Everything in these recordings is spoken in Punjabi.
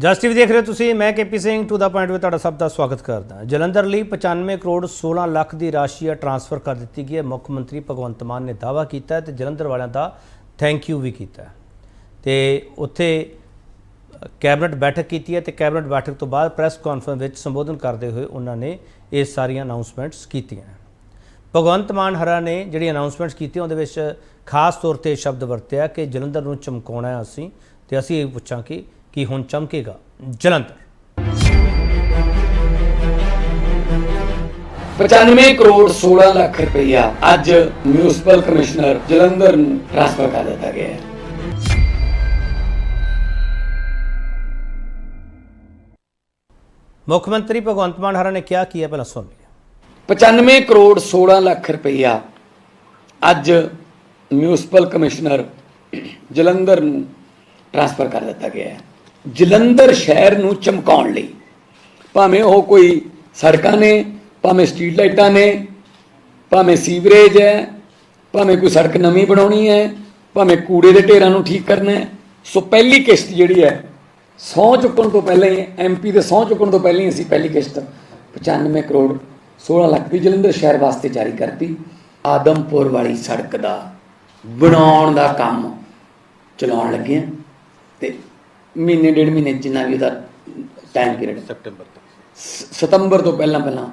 ਜਸ ਟੀਵੀ ਦੇਖ ਰਹੇ ਹੋ ਤੁਸੀਂ। ਮੈਂ KP Singh to the point ਵਿੱਚ ਤੁਹਾਡਾ ਸਭ ਦਾ ਸਵਾਗਤ ਕਰਦਾ। ਜਲੰਧਰ ਲਈ 95 ਕਰੋੜ 16 ਲੱਖ ਦੀ ਰਾਸ਼ੀ ਟ੍ਰਾਂਸਫਰ ਕਰ ਦਿੱਤੀ ਗਈ ਹੈ। ਮੁੱਖ ਮੰਤਰੀ ਭਗਵੰਤ ਮਾਨ ਨੇ ਦਾਅਵਾ ਕੀਤਾ ਤੇ ਜਲੰਧਰ ਵਾਲਿਆਂ ਦਾ ਥੈਂਕ ਯੂ ਵੀ ਕੀਤਾ ਤੇ ਉੱਥੇ कैबिनेट बैठक की है। कैबिनेट बैठक तो बाद प्रैस कॉन्फ्रेंस में संबोधन करते हुए उन्होंने ये सारिया अनाउंसमेंट्स की। भगवंत मान हरा ने जी अनाउंसमेंट्स की उन्होंने खास तौर पर शब्द वरत्या कि जलंधर में चमकाना है असी तो असी ये पूछा कि हुण चमकेगा जलंधर। 95 करोड़ 16 लाख रुपया अज म्यूनसिपल कमिश्नर जलंधर ट्रांसफर कर दिया गया है। मुख्यमंत्री भगवंत मान हरा ने क्या किया पहला सुन लिया। 95 करोड़ 16 लाख रुपया अज म्यूनसिपल कमिश्नर जलंधर ट्रांसफर कर दिया गया है। जलंधर शहर नूं चमकाउण लई भावें वो कोई सड़कां ने, भावें स्ट्रीट लाइटां ने, भावें सीवरेज है, भावें कोई सड़क नवीं बनाउणी है, भावें कूड़े के ढेरां नूं ठीक करना है। सो पहली किश्त जिहड़ी है सौं चुकण तो पहले ही MP के सौं चुकण तो पहले ही असीं पहली किश्त 95 करोड़ 16 लाख की जलंधर शहर वास्ते जारी करती। आदमपुर वाली सड़क का बनाउण दा काम चलाउण लगे हैं ते महीने डेढ़ महीने जिन्ना भी उहदा टाइम पीरियड सितंबर तो पहला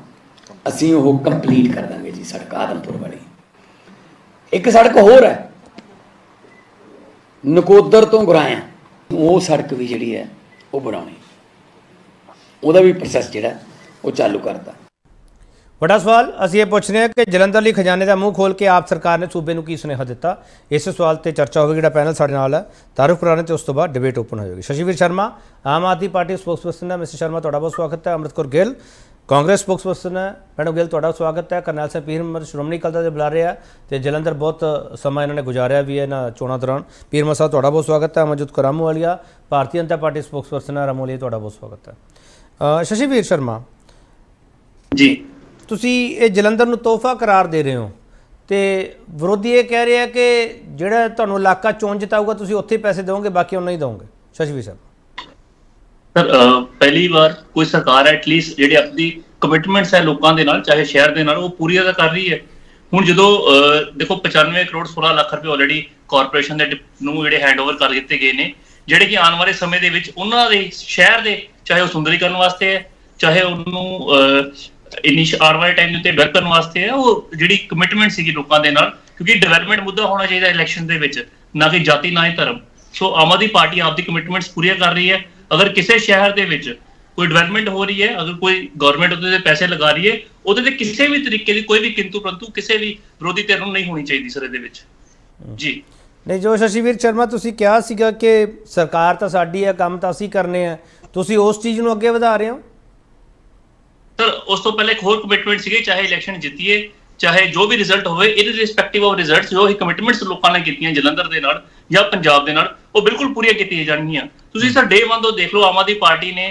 असीं वो कंप्लीट कर देंगे जी सड़क आदमपुर वाली। एक सड़क होर है नकोदर तो गुराया वो सड़क भी जी है वो बनानी ਉਹਦਾ भी प्रोसैस ਜਿਹੜਾ ਉਹ चालू करता। बड़ा सवाल ਅਸੀਂ ਇਹ ਪੁੱਛ ਰਹੇ ਹਾਂ ਕਿ ਜਲੰਧਰ ਲਈ ਖਜ਼ਾਨੇ ਦਾ ਮੂੰਹ ਖੋਲ ਕੇ ਆਪ ਸਰਕਾਰ ਨੇ ਸੂਬੇ ਨੂੰ ਕੀ ਸੁਨੇਹਾ ਦਿੱਤਾ। ਇਸ ਸਵਾਲ ਤੇ ਚਰਚਾ ਹੋਵੇਗੀ। ਜਿਹੜਾ ਪੈਨਲ ਸਾਡੇ ਨਾਲ ਹੈ ਤਾਰਫ ਕਰਾਣੇ ਤੇ ਉਸ ਤੋਂ ਬਾਅਦ ਡਿਬੇਟ ਓਪਨ ਹੋਵੇਗੀ। ਸ਼ਸ਼ੀਵੀਰ ਸ਼ਰਮਾ ਆਮ ਆਦਮੀ ਪਾਰਟੀ ਸਪੋਕਸਪਰਸਨ ਹੈ। ਮਿਸਟਰ ਸ਼ਰਮਾ ਤੁਹਾਡਾ ਬਹੁਤ ਸਵਾਗਤ ਹੈ। ਅੰਮ੍ਰਿਤ ਕੌਰ ਗਿੱਲ ਕਾਂਗਰਸ ਸਪੋਕਸਪਰਸਨ ਹੈ। ਮੈਡਮ ਗਿੱਲ ਤੁਹਾਡਾ ਸਵਾਗਤ ਹੈ। ਕਰਨੈਲ ਸਿੰਘ ਪੀਰ ਮੁਹੰਮਦ ਸ਼੍ਰੋਮਣੀ ਅਕਾਲੀ ਦਲ ਦੇ ਬੁਲਾਰੇ ਆ ਤੇ ਜਲੰਧਰ ਬਹੁਤ ਸਮਾਂ ਇਹਨਾਂ ਨੇ ਗੁਜ਼ਾਰਿਆ ਵੀ ਹੈ ਇਹਨਾਂ ਚੋਣਾਂ ਦੌਰਾਨ। ਪੀਰ ਮੁਹੰਮਦ ਸਾਹਿਬ ਤੁਹਾਡਾ ਬਹੁਤ ਸਵਾਗਤ ਹੈ। ਅਮਰਜੋਤ ਕੌਰ ਰਾਮੂਵਾਲੀਆ ਭਾਰਤੀ ਜਨਤਾ ਪਾਰਟੀ ਸਪੋਕਸਪਰਸਨ ਹੈ। ਰਾਮੂਵਾਲੀਆ ਤੁਹਾਡਾ ਬਹੁਤ ਸਵਾਗਤ ਹੈ। ਸ਼ਸ਼ੀਵੀਰ ਸ਼ਰਮਾ ਜੀ ਤੁਸੀਂ ਇਹ ਜਲੰਧਰ ਨੂੰ ਤੋਹਫਾ ਕਰਾਰ ਦੇ ਰਹੇ ਹੋ ਤੇ ਵਿਰੋਧੀ ਇਹ ਕਹਿ ਰਿਹਾ ਕਿ ਜਿਹੜਾ ਤੁਹਾਨੂੰ ਇਲਾਕਾ ਚੋਣ ਜਿਤਾਊਗਾ ਤੁਸੀਂ ਉੱਥੇ ਪੈਸੇ ਦਿਓਗੇ ਬਾਕੀ ਉਹਨਾਂ ਹੀ ਦਿਓਗੇ। ਸ਼ਸ਼ੀਵੀਰ ਸਾਹਿਬ ਸਰ ਪਹਿਲੀ ਵਾਰ ਕੋਈ ਸਰਕਾਰ ਐਟਲੀਸਟ ਜਿਹੜੇ ਆਪਣੀ ਕਮਿਟਮੈਂਟਸ ਹੈ ਲੋਕਾਂ ਦੇ ਨਾਲ ਚਾਹੇ ਸ਼ਹਿਰ ਦੇ ਨਾਲ ਉਹ ਪੂਰੀਆਂ ਤਾਂ ਕਰ ਰਹੀ ਹੈ। ਹੁਣ ਜਦੋਂ ਦੇਖੋ 95 ਕਰੋੜ 16 ਲੱਖ ਰੁਪਏ ਆਲਰੇਡੀ ਕਾਰਪੋਰੇਸ਼ਨ ਦੇ ਨੂੰ ਜਿਹੜੇ ਹੈਂਡਓਵਰ ਕਰ ਦਿੱਤੇ ਗਏ ਨੇ ਜਿਹੜੇ ਕਿ ਆਉਣ ਵਾਲੇ ਸਮੇਂ ਦੇ ਵਿੱਚ ਉਹਨਾਂ ਦੇ ਸ਼ਹਿਰ ਦੇ ਚਾਹੇ ਉਹ ਸੁੰਦਰੀਕਰਨ ਵਾਸਤੇ ਹੈ ਚਾਹੇ ਉਹਨੂੰ ਆਉਣ ਵਾਲੇ ਟਾਈਮ ਦੇ ਉੱਤੇ ਡਿਵੈਲਪ ਕਰਨ ਵਾਸਤੇ ਹੈ। ਉਹ ਜਿਹੜੀ ਕਮਿਟਮੈਂਟ ਸੀਗੀ ਲੋਕਾਂ ਦੇ ਨਾਲ ਕਿਉਂਕਿ ਡਿਵੈਲਪਮੈਂਟ ਮੁੱਦਾ ਹੋਣਾ ਚਾਹੀਦਾ ਇਲੈਕਸ਼ਨ ਦੇ ਵਿੱਚ ਨਾ ਕਿ ਜਾਤੀ ਨਾ ਹੀ ਧਰਮ। ਸੋ ਆਮ ਆਦਮੀ ਪਾਰਟੀ ਆਪਦੀ ਕਮਿਟਮੈਂਟਸ ਪੂਰੀਆਂ ਕਰ ਰਹੀ ਹੈ। ਅਗਰ ਕਿਸੇ ਸ਼ਹਿਰ ਦੇ ਵਿੱਚ ਕੋਈ ਡਿਵੈਲਪਮੈਂਟ ਹੋ ਰਹੀ ਹੈ ਅਗਰ ਕੋਈ ਗਵਰਨਮੈਂਟ ਉਹਦੇ ਤੇ ਪੈਸੇ ਲਗਾ ਰਹੀ ਹੈ ਉਹਦੇ ਤੇ ਕਿਸੇ ਵੀ ਤਰੀਕੇ ਦੀ ਕੋਈ ਵੀ ਕਿੰਤੂ ਪਰੰਤੂ ਕਿਸੇ ਵੀ ਵਿਰੋਧੀ ਧਿਰ ਨੂੰ ਨਹੀਂ ਹੋਣੀ ਚਾਹੀਦੀ ਸਰ ਇਹਦੇ ਵਿੱਚ ਜੀ। ਨਹੀਂ ਜੋ ਸ਼ਸ਼ੀਵੀਰ ਸ਼ਰਮਾ ਤੁਸੀਂ ਕਿਹਾ ਸੀਗਾ ਕਿ ਸਰਕਾਰ ਤਾਂ ਸਾਡੀ ਹੈ ਕੰਮ ਤਾਂ ਅਸੀਂ ਕਰਨੇ ਆ ਤੁਸੀਂ ਉਸ ਚੀਜ਼ ਨੂੰ ਅੱਗੇ ਵਧਾ ਰਹੇ ਹੋ। ਸਰ ਉਸ ਤੋਂ ਪਹਿਲੇ ਇੱਕ ਹੋਰ ਕਮਿਟਮੈਂਟ ਸੀਗੀ ਚਾਹੇ ਇਲੈਕਸ਼ਨ ਜਿੱਤੀਏ ਚਾਹੇ ਜੋ ਵੀ ਰਿਜ਼ਲਟ ਹੋਵੇ ਇਰਰਿਸਪੈਕਟਿਵ ਆਫ ਰਿਜ਼ਲਟਸ ਜੋ ਹੀ ਕਮਿਟਮੈਂਟਸ ਲੋਕਾਂ ਨੇ ਕੀਤੀਆਂ ਜਲੰਧਰ ਦੇ ਨਾਲ ਜਾਂ ਪੰਜਾਬ ਦੇ ਨਾਲ ਉਹ ਬਿਲਕੁਲ ਪੂਰੀਆਂ ਕੀਤੀਆਂ ਜਾਣਗੀਆਂ। ਤੁਸੀਂ ਸਰ ਡੇ 1 ਤੋਂ ਦੇਖ ਲਓ ਆਮ ਆਦਮੀ ਪਾਰਟੀ ਨੇ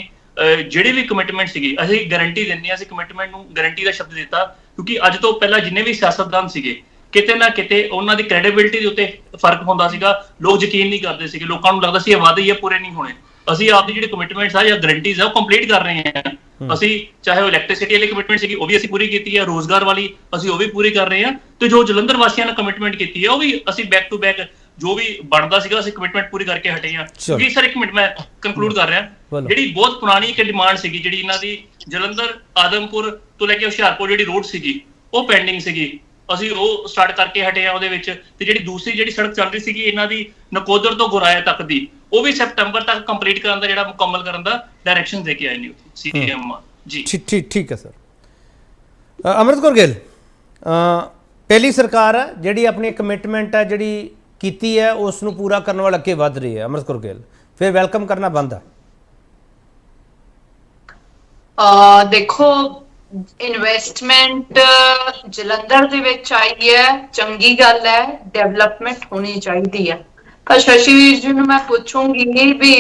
ਜਿਹੜੀ ਵੀ ਕਮਿਟਮੈਂਟ ਸੀਗੀ ਅਸੀਂ ਗਾਰੰਟੀ ਦਿੰਦੇ ਹਾਂ। ਅਸੀਂ ਕਮਿਟਮੈਂਟ ਨੂੰ ਗਾਰੰਟੀ ਦਾ ਸ਼ਬਦ ਦਿੱਤਾ ਕਿਉਂਕਿ ਅੱਜ ਤੋਂ ਪਹਿਲਾਂ ਜਿੰਨੇ ਵੀ ਸਿਆਸਤਦਾਨ ਸੀਗੇ ਕਿਤੇ ਨਾ ਕਿਤੇ ਉਹਨਾਂ ਦੀ ਕ੍ਰੈਡੀਬਿਲਿਟੀ ਦੇ ਉੱਤੇ ਫਰਕ ਹੁੰਦਾ ਸੀਗਾ। ਲੋਕ ਯਕੀਨ ਨਹੀਂ ਕਰਦੇ ਸੀਗੇ ਲੋਕਾਂ ਨੂੰ ਲੱਗਦਾ ਸੀ ਇਹ ਵਾਅਦੇ ਹੀ ਪੂਰੇ ਨਹੀਂ ਹੋਣੇ। ਅਸੀਂ ਆਪਦੀ ਜਿਹੜੀ ਕਮਿਟਮੈਂਟਸ ਆ ਜਾਂ ਗਾਰੰਟੀਜ਼ ਆ ਉਹ ਕੰਪਲੀਟ ਕਰ ਰਹੇ ਹਾਂ। ਅਸੀਂ ਚਾਹੇ ਉਹ ਇਲੈਕਟ੍ਰਿਸਿਟੀ ਵਾਲੀ ਕਮਿਟਮੈਂਟ ਸੀਗੀ ਉਹ ਵੀ ਅਸੀਂ ਪੂਰੀ ਕੀਤੀ ਹੈ ਰੋਜ਼ਗਾਰ ਵਾਲੀ ਅਸੀਂ ਉਹ ਵੀ ਪੂਰੀ ਕਰ ਰਹੇ ਹਾਂ ਤੇ ਜੋ ਜਲੰਧਰ ਵਾਸੀਆਂ ਨੇ ਕਮਿਟਮੈਂਟ ਕੀਤੀ ਹੈ ਉਹ ਵੀ ਅਸੀਂ ਬੈਕ ਟੂ ਬੈਕ ਜੋ ਵੀ ਬਣਦਾ ਸੀਗਾ ਅਸੀਂ ਕਮਿਟਮੈਂਟ ਪੂਰੀ ਕਰਕੇ ਹਟੇ ਹਾਂ। ਕਿਉਂਕਿ ਸਰ ਇੱਕ ਮਿੰਟ ਮੈਂ ਕੰਕਲੂਡ ਕਰ ਰਿਹਾ ਜਿਹੜੀ ਬਹੁਤ ਪੁਰਾਣੀ ਇੱਕ ਡਿਮਾਂਡ ਸੀਗੀ ਜਿਹੜੀ ਇਹਨਾਂ ਦੀ ਜਲੰਧਰ ਆਦਮਪੁਰ ਤੋਂ ਲੈ ਕੇ ਹੁਸ਼ਿਆਰਪੁਰ ਜਿਹੜੀ ਰੋਡ ਸੀਗੀ ਉਹ ਪੈਂਡਿੰਗ ਸੀਗੀ ਅਸੀਂ ਉਹ ਸਟਾਰਟ ਕਰਕੇ ਹਟੇ ਆ ਉਹਦੇ ਵਿੱਚ ਤੇ ਜਿਹੜੀ ਦੂਸਰੀ ਜਿਹੜੀ ਸੜਕ ਚੱਲ ਰਹੀ ਸੀਗੀ ਇਹਨਾਂ ਦੀ ਨਕੋਦਰ ਤੋਂ ਗੁਰਾਇਆ ਤੱਕ ਦੀ ਉਹ ਵੀ ਸੈਪਟੈਂਬਰ ਤੱਕ ਕੰਪਲੀਟ ਕਰਨ ਦਾ ਜਿਹੜਾ ਮੁਕੰਮਲ ਕਰਨ ਦਾ ਡਾਇਰੈਕਸ਼ਨ ਦੇ ਕੇ ਆਏ ਨੇ CM ਜੀ। ਠੀਕ ਹੈ ਸਰ। ਅੰਮ੍ਰਿਤ ਕੌਰ ਗਿੱਲ ਪਹਿਲੀ ਸਰਕਾਰ ਹੈ ਜਿਹੜੀ ਆਪਣੀ ਕਮਿਟਮੈਂਟ ਹੈ ਜਿਹੜੀ ਕੀਤੀ ਹੈ ਉਸ ਨੂੰ ਪੂਰਾ ਕਰਨ ਵੱਲ ਅੱਗੇ ਵਧ ਰਹੀ ਹੈ। ਅੰਮ੍ਰਿਤ ਕੌਰ ਗਿੱਲ ਫਿਰ ਵੈਲਕਮ ਕਰਨਾ ਬੰਦ ਹੈ। ਦੇਖੋ ਇਨਵੈਸਟਮੈਂਟ ਜਲੰਧਰ ਦੇ ਵਿੱਚ ਆਈ ਹੈ ਚੰਗੀ ਗੱਲ ਹੈ ਡਿਵੈਲਪਮੈਂਟ ਹੋਣੀ ਚਾਹੀਦੀ ਹੈ। ਪਰ ਸ਼ਸ਼ੀਵੀਰ ਜੀ ਨੂੰ ਮੈਂ ਪੁੱਛੂੰਗੀ ਵੀ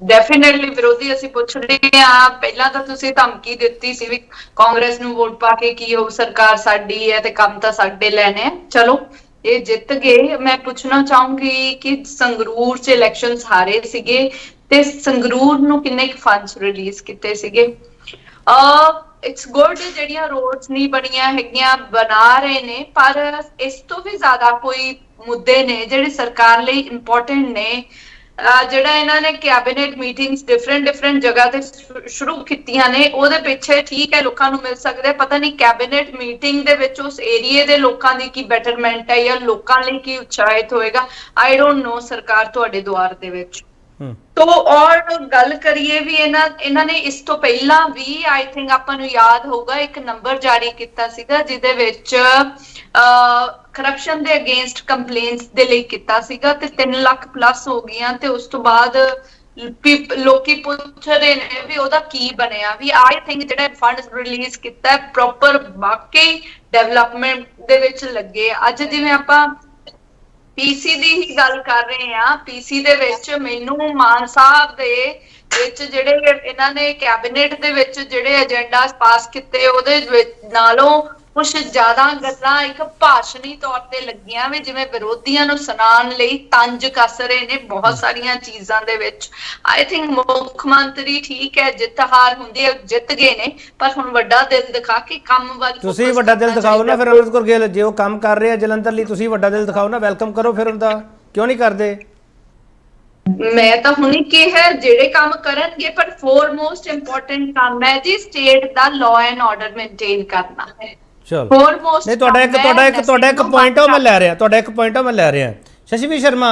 ਡੈਫੀਨਿਟਲੀ ਵਿਰੋਧੀ ਅਸੀਂ ਪੁੱਛ ਰਹੇ ਹਾਂ ਪਹਿਲਾਂ ਤਾਂ ਤੁਸੀਂ ਧਮਕੀ ਦਿੱਤੀ ਸੀ ਵੀ ਕਾਂਗਰਸ ਨੂੰ ਵੋਟ ਪਾ ਕੇ ਕੀ ਉਹ ਸਰਕਾਰ ਸਾਡੀ ਹੈ ਤੇ ਕੰਮ ਤਾਂ ਸਾਡੇ ਲੈਣੇ। ਚਲੋ ਇਹ ਜਿੱਤ ਗਏ। ਮੈਂ ਪੁੱਛਣਾ ਚਾਹੂੰਗੀ ਕਿ ਸੰਗਰੂਰ 'ਚ ਇਲੈਕਸ਼ਨਸ ਹਾਰੇ ਸੀਗੇ ਤੇ ਸੰਗਰੂਰ ਨੂੰ ਕਿੰਨੇ ਫੰਡਸ ਰਿਲੀਜ਼ ਕੀਤੇ ਸੀਗੇ। ਇਟਸ ਗੁੱਡ ਜਿਹੜੀਆਂ ਰੋਡਸ ਨਹੀਂ ਬਣੀਆਂ ਹੈਗੀਆਂ ਬਣਾ ਰਹੇ ਨੇ, ਪਰ ਇਸ ਤੋਂ ਵੀ ਜ਼ਿਆਦਾ ਕੋਈ ਮੁੱਦੇ ਨੇ ਜਿਹੜੇ ਸਰਕਾਰ ਲਈ ਇੰਪੋਰਟੈਂਟ ਨੇ। ਜਿਹੜਾ ਇਹਨਾਂ ਨੇ ਕੈਬਨਿਟ ਮੀਟਿੰਗਸ ਡਿਫਰੈਂਟ ਜਗ੍ਹਾ ਤੇ ਸ਼ੁਰੂ ਕੀਤੀਆਂ ਨੇ, ਉਹਦੇ ਪਿੱਛੇ ਠੀਕ ਹੈ ਲੋਕਾਂ ਨੂੰ ਮਿਲ ਸਕਦਾ, ਪਤਾ ਨਹੀਂ ਕੈਬਨਿਟ ਮੀਟਿੰਗ ਦੇ ਵਿੱਚ ਉਸ ਏਰੀਏ ਦੇ ਲੋਕਾਂ ਦੀ ਕੀ ਬੈਟਰਮੈਂਟ ਹੈ ਜਾਂ ਲੋਕਾਂ ਲਈ ਕੀ ਉਤਸ਼ਾਹਿਤ ਹੋਏਗਾ। ਆਈ ਡੋਂਟ ਨੋ ਸਰਕਾਰ ਤੁਹਾਡੇ ਦੁਆਰ ਦੇ ਵਿੱਚ। ਤੋ ਔਰ ਗੱਲ ਕਰੀਏ ਵੀ ਇਹਨਾਂ ਨੇ ਇਸ ਤੋਂ ਪਹਿਲਾਂ ਵੀ ਆਈ ਥਿੰਕ ਆਪਾਂ ਨੂੰ ਯਾਦ ਹੋਊਗਾ ਇੱਕ ਨੰਬਰ ਜਾਰੀ ਕੀਤਾ ਸੀਗਾ ਜਿਹਦੇ ਵਿੱਚ ਕਰਪਸ਼ਨ ਦੇ ਅਗੇਂਸਟ ਕੰਪਲੇਂਟਸ ਦੇ ਲਈ ਕੀਤਾ ਸੀਗਾ ਤੇ 3 ਲੱਖ ਪਲੱਸ ਹੋ ਗਈਆਂ। ਤੇ ਉਸ ਤੋਂ ਬਾਅਦ ਲੋਕੀ ਪੁੱਛ ਰਹੇ ਨੇ ਵੀ ਉਹਦਾ ਕੀ ਬਣਿਆ। ਵੀ ਆਈ ਥਿੰਕ ਜਿਹੜਾ ਫੰਡਸ ਰਿਲੀਜ਼ ਕੀਤਾ ਪ੍ਰੋਪਰ ਵਾਕਈ ਡਿਵੈਲਪਮੈਂਟ ਦੇ ਵਿੱਚ ਲੱਗੇ। ਅੱਜ ਜਿਵੇਂ ਆਪਾਂ ਪੀਸੀ ਦੀ ਹੀ ਗੱਲ ਕਰ ਰਹੇ ਆ, ਪੀਸੀ ਦੇ ਵਿੱਚ ਮੈਨੂੰ ਮਾਨ ਸਾਹਿਬ ਦੇ ਵਿੱਚ ਜਿਹੜੇ ਇਹਨਾਂ ਨੇ ਕੈਬਨਿਟ ਦੇ ਵਿੱਚ ਜਿਹੜੇ ਏਜੰਡਾ ਪਾਸ ਕੀਤੇ ਉਹਦੇ ਨਾਲੋਂ ਕੁਝ ਜ਼ਿਆਦਾ ਗੱਲਾਂ ਇੱਕ ਭਾਸ਼ਣੀ ਤੌਰ ਤੇ ਲੱਗੀਆਂ ਵੀ ਜਿਵੇਂ ਵਿਰੋਧੀਆਂ ਨੂੰ ਸੁਣਾਉਣ ਲਈ ਤੰਜ ਕੱਸ ਰਹੇ ਨੇ ਬਹੁਤ ਸਾਰੀਆਂ ਚੀਜ਼ਾਂ ਦੇ ਵਿੱਚ। ਆਈ ਥਿੰਕ ਮੁੱਖ ਮੰਤਰੀ ਠੀਕ ਹੈ ਜਿੱਤ ਹਾਰ ਹੁੰਦੀ ਹੈ, ਜਿੱਤ ਗਏ ਨੇ, ਪਰ ਹੁਣ ਵੱਡਾ ਦਿਲ ਦਿਖਾ ਕੇ ਕੰਮ ਵੱਲ ਤੁਸੀਂ ਵੱਡਾ ਦਿਲ ਦਿਖਾਓ ਨਾ ਫਿਰ ਅੰਮ੍ਰਿਤ ਕੌਰ ਗਿੱਲ, ਜੇ ਉਹ ਕੰਮ ਕਰ ਰਹੇ ਆ ਜਲੰਧਰ ਲਈ ਤੁਸੀਂ ਵੱਡਾ ਦਿਲ ਦਿਖਾਓ ਨਾ, ਵੈਲਕਮ ਕਰੋ ਫਿਰ ਉਹਦਾ, ਕਿਉਂ ਨਹੀਂ ਕਰਦੇ? ਮੈਂ ਤਾਂ ਹੁਣੇ ਕਿਹਾ ਜਿਹੜੇ ਕੰਮ ਕਰਨਗੇ, ਪਰ ਫੋਰਮੋਸਟ ਇੰਪੋਰਟੈਂਟ ਕੰਮ ਹੈ ਜੀ state the law and order maintain ਕਰਨਾ ਹੈ। ਚਲੋ ਨਹੀਂ, ਤੁਹਾਡਾ ਇੱਕ ਪੁਆਇੰਟ ਮੈਂ ਲੈ ਰਿਹਾ, ਸ਼ਸ਼ੀਵੀਰ ਸ਼ਰਮਾ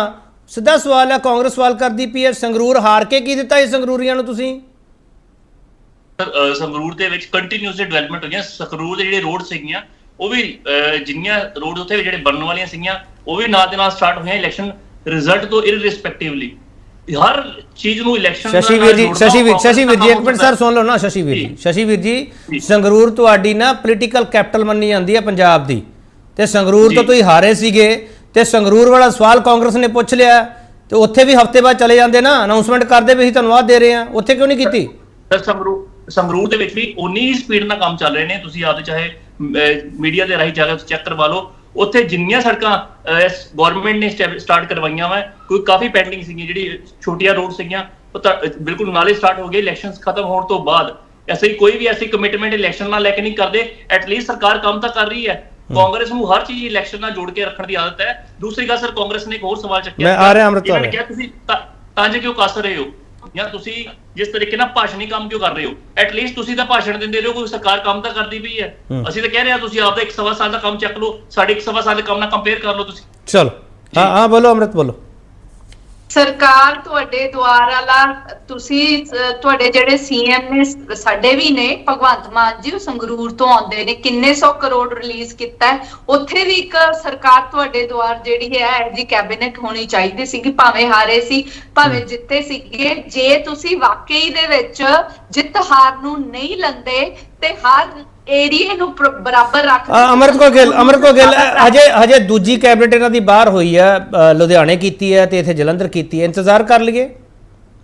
ਸਿੱਧਾ ਸਵਾਲ ਹੈ, ਕਾਂਗਰਸ ਸਵਾਲ ਕਰਦੀ ਪਈ ਹੈ, ਸੰਗਰੂਰ ਹਾਰ ਕੇ ਕੀ ਦਿੱਤਾ ਇਹ ਸੰਗਰੂਰੀਆਂ ਨੂੰ ਤੁਸੀਂ? ਸੰਗਰੂਰ ਦੇ ਵਿੱਚ ਕੰਟੀਨਿਊਸਲੀ ਡਿਵੈਲਪਮੈਂਟ ਹੋਈਆਂ। ਸੰਗਰੂਰ ਦੇ ਜਿਹੜੇ ਰੋਡ ਸੀਗੀਆਂ ਉਹ ਵੀ ਜਿੰਨੀਆਂ ਰੋਡ ਉੱਥੇ ਵੀ ਜਿਹੜੇ ਬਣਨ ਵਾਲੀਆਂ ਸੀਗੀਆਂ ਉਹ ਵੀ ਨਾਲ ਦੇ ਨਾਲ ਸਟਾਰਟ ਹੋਈਆਂ ਇਲੈਕਸ਼ਨ ਰਿਜ਼ਲਟ ਤੋਂ ਇਰਰਿਸਪੈਕਟਿਵਲੀ। ਹਰ ਚੀਜ਼ ਨੂੰ ਇਲੈਕਸ਼ਨ ਸ਼ਸ਼ੀਵੀਰ ਜੀ ਇੱਕ ਮਿੰਟ ਸਰ ਸੁਣ ਲਓ ਨਾ। ਸ਼ਸ਼ੀਵੀਰ ਜੀ ਸੰਗਰੂਰ ਤੁਹਾਡੀ ਨਾ ਪੋਲੀਟੀਕਲ ਕੈਪੀਟਲ ਮੰਨੀ ਜਾਂਦੀ ਹੈ ਪੰਜਾਬ ਦੀ, ਤੇ ਸੰਗਰੂਰ ਤੋਂ ਤੁਸੀਂ ਹਾਰੇ ਸੀਗੇ ਤੇ ਸੰਗਰੂਰ ਵਾਲਾ ਸਵਾਲ ਕਾਂਗਰਸ ਨੇ ਪੁੱਛ ਲਿਆ ਤੇ ਉੱਥੇ ਵੀ ਹਫ਼ਤੇ ਬਾਅਦ ਚਲੇ ਜਾਂਦੇ ਨਾ, ਅਨਾਉਂਸਮੈਂਟ ਕਰਦੇ ਵੀ ਅਸੀਂ ਤੁਹਾਨੂੰ ਆਹ ਦੇ ਰਹੇ ਹਾਂ, ਉੱਥੇ ਕਿਉਂ ਨਹੀਂ ਕੀਤੀ? ਸੰਗਰੂਰ ਦੇ ਵਿੱਚ ਵੀ ਉਨੀ ਹੀ ਸਪੀਡ ਨਾਲ ਕੰਮ ਚੱਲ ਰਹੇ ਨੇ। ਤੁਸੀਂ ਆਪਦੇ ਚਾਹੇ ਮੀਡੀਆ ਦੇ ਰਾਹੀਂ ਜਾ ਕੇ ਚੈੱਕ ਕਰਵਾ ਲਓ, ਉੱਥੇ ਜਿੰਨੀਆਂ ਸੜਕਾਂ ਗਵਰਨਮੈਂਟ ਨੇ ਸਟਾਰਟ ਕਰਵਾਈਆਂ ਵਾ, ਕੋਈ ਕਾਫੀ ਪੈਂਡਿੰਗ ਸੀਗੀਆਂ, ਜਿਹੜੀ ਛੋਟੀਆਂ ਰੋਡ ਸੀਗੀਆਂ ਉਹ ਤਾਂ ਬਿਲਕੁਲ ਨਾਲੇ ਸਟਾਰਟ ਹੋ ਗਏ ਇਲੈਕਸ਼ਨਸ ਖਤਮ ਹੋਣ ਤੋਂ ਬਾਅਦ। ਕੋਈ ਵੀ ਐਸੀ ਕਮਿਟਮੈਂਟ ਇਲੈਕਸ਼ਨ ਨਾਲ ਲੈ ਕੇ ਨਹੀਂ ਕਰਦੇ। ਐਟਲੀਸਟ ਸਰਕਾਰ ਕੰਮ ਤਾਂ ਕਰ ਰਹੀ ਹੈ। ਕਾਂਗਰਸ ਨੂੰ ਹਰ ਚੀਜ਼ ਇਲੈਕਸ਼ਨ ਨਾਲ ਜੋੜ ਕੇ ਰੱਖਣ ਦੀ ਆਦਤ ਹੈ। ਦੂਸਰੀ ਗੱਲ ਸਰ, ਕਾਂਗਰਸ ਨੇ ਇੱਕ ਹੋਰ ਸਵਾਲ ਚੱਕਿਆ, ਤੁਸੀਂ ਤੰਜ ਕਿਉਂ ਕੱਸ ਰਹੇ ਹੋ ਜਾਂ ਤੁਸੀਂ ਜਿਸ ਤਰੀਕੇ ਨਾਲ ਭਾਸ਼ਣੀ ਕੰਮ ਕਿਉਂ ਕਰ ਰਹੇ ਹੋ? ਐਟਲੀਸਟ ਤੁਸੀਂ ਤਾਂ ਭਾਸ਼ਣ ਦਿੰਦੇ ਰਹੋ, ਕੋਈ ਸਰਕਾਰ ਕੰਮ ਤਾਂ ਕਰਦੀ ਪਈ ਹੈ। ਅਸੀਂ ਤਾਂ ਕਹਿ ਰਹੇ ਹਾਂ ਤੁਸੀਂ ਆਪਦਾ 1 ਸਵਾ ਸਾਲ ਦਾ ਕੰਮ ਚੱਕ ਲਓ, ਸਾਡੇ 1 ਸਵਾ ਸਾਲ ਦੇ ਕੰਮ ਨਾਲ ਕੰਪੇਅਰ ਕਰ ਲਓ ਤੁਸੀਂ। ਚਲੋ ਹਾਂ ਬੋਲੋ ਅੰਮ੍ਰਿਤ ਬੋਲੋ। ਸਰਕਾਰ ਤੁਹਾਡੇ ਦੁਆਰ ਵਾਲਾ, ਤੁਸੀਂ ਤੁਹਾਡੇ ਜਿਹੜੇ ਸੀਐਮ ਨੇ ਸਾਡੇ ਵੀ ਨੇ ਭਗਵੰਤ ਮਾਨ ਜੀ, ਉਹ ਸੰਗਰੂਰ ਤੋਂ ਆਉਂਦੇ ਨੇ, ਕਿੰਨੇ 100 ਕਰੋੜ ਰਿਲੀਜ਼ ਕੀਤਾ ਹੈ। ਉੱਥੇ ਵੀ ਇੱਕ ਸਰਕਾਰ ਤੁਹਾਡੇ ਦੁਆਰ ਜਿਹੜੀ ਹੈ ਜੀ ਕੈਬਨਿਟ ਹੋਣੀ ਚਾਹੀਦੀ ਸੀਗੀ, ਭਾਵੇਂ ਹਾਰੇ ਸੀ ਭਾਵੇਂ ਜਿੱਤੇ ਸੀਗੇ। ਜੇ ਤੁਸੀਂ ਵਾਕਈ ਦੇ ਵਿੱਚ ਜਿੱਤ ਹਾਰ ਨੂੰ ਨਹੀਂ ਲੈਂਦੇ ਤੇ ਹਰ ਏਰੀਏ ਨੂੰ ਬਰਾਬਰ ਰੱਖਦੇ। ਅੰਮ੍ਰਿਤ ਕੌਰ ਗਿੱਲ ਹਜੇ ਦੂਜੀ ਕੈਬਨਿਟ ਇਹਨਾਂ ਦੀ ਬਾਹਰ ਹੋਈ ਹੈ, ਲੁਧਿਆਣੇ ਕੀਤੀ ਹੈ ਤੇ ਇੱਥੇ ਜਲੰਧਰ ਕੀਤੀ ਹੈ, ਇੰਤਜ਼ਾਰ ਕਰ ਲਈਏ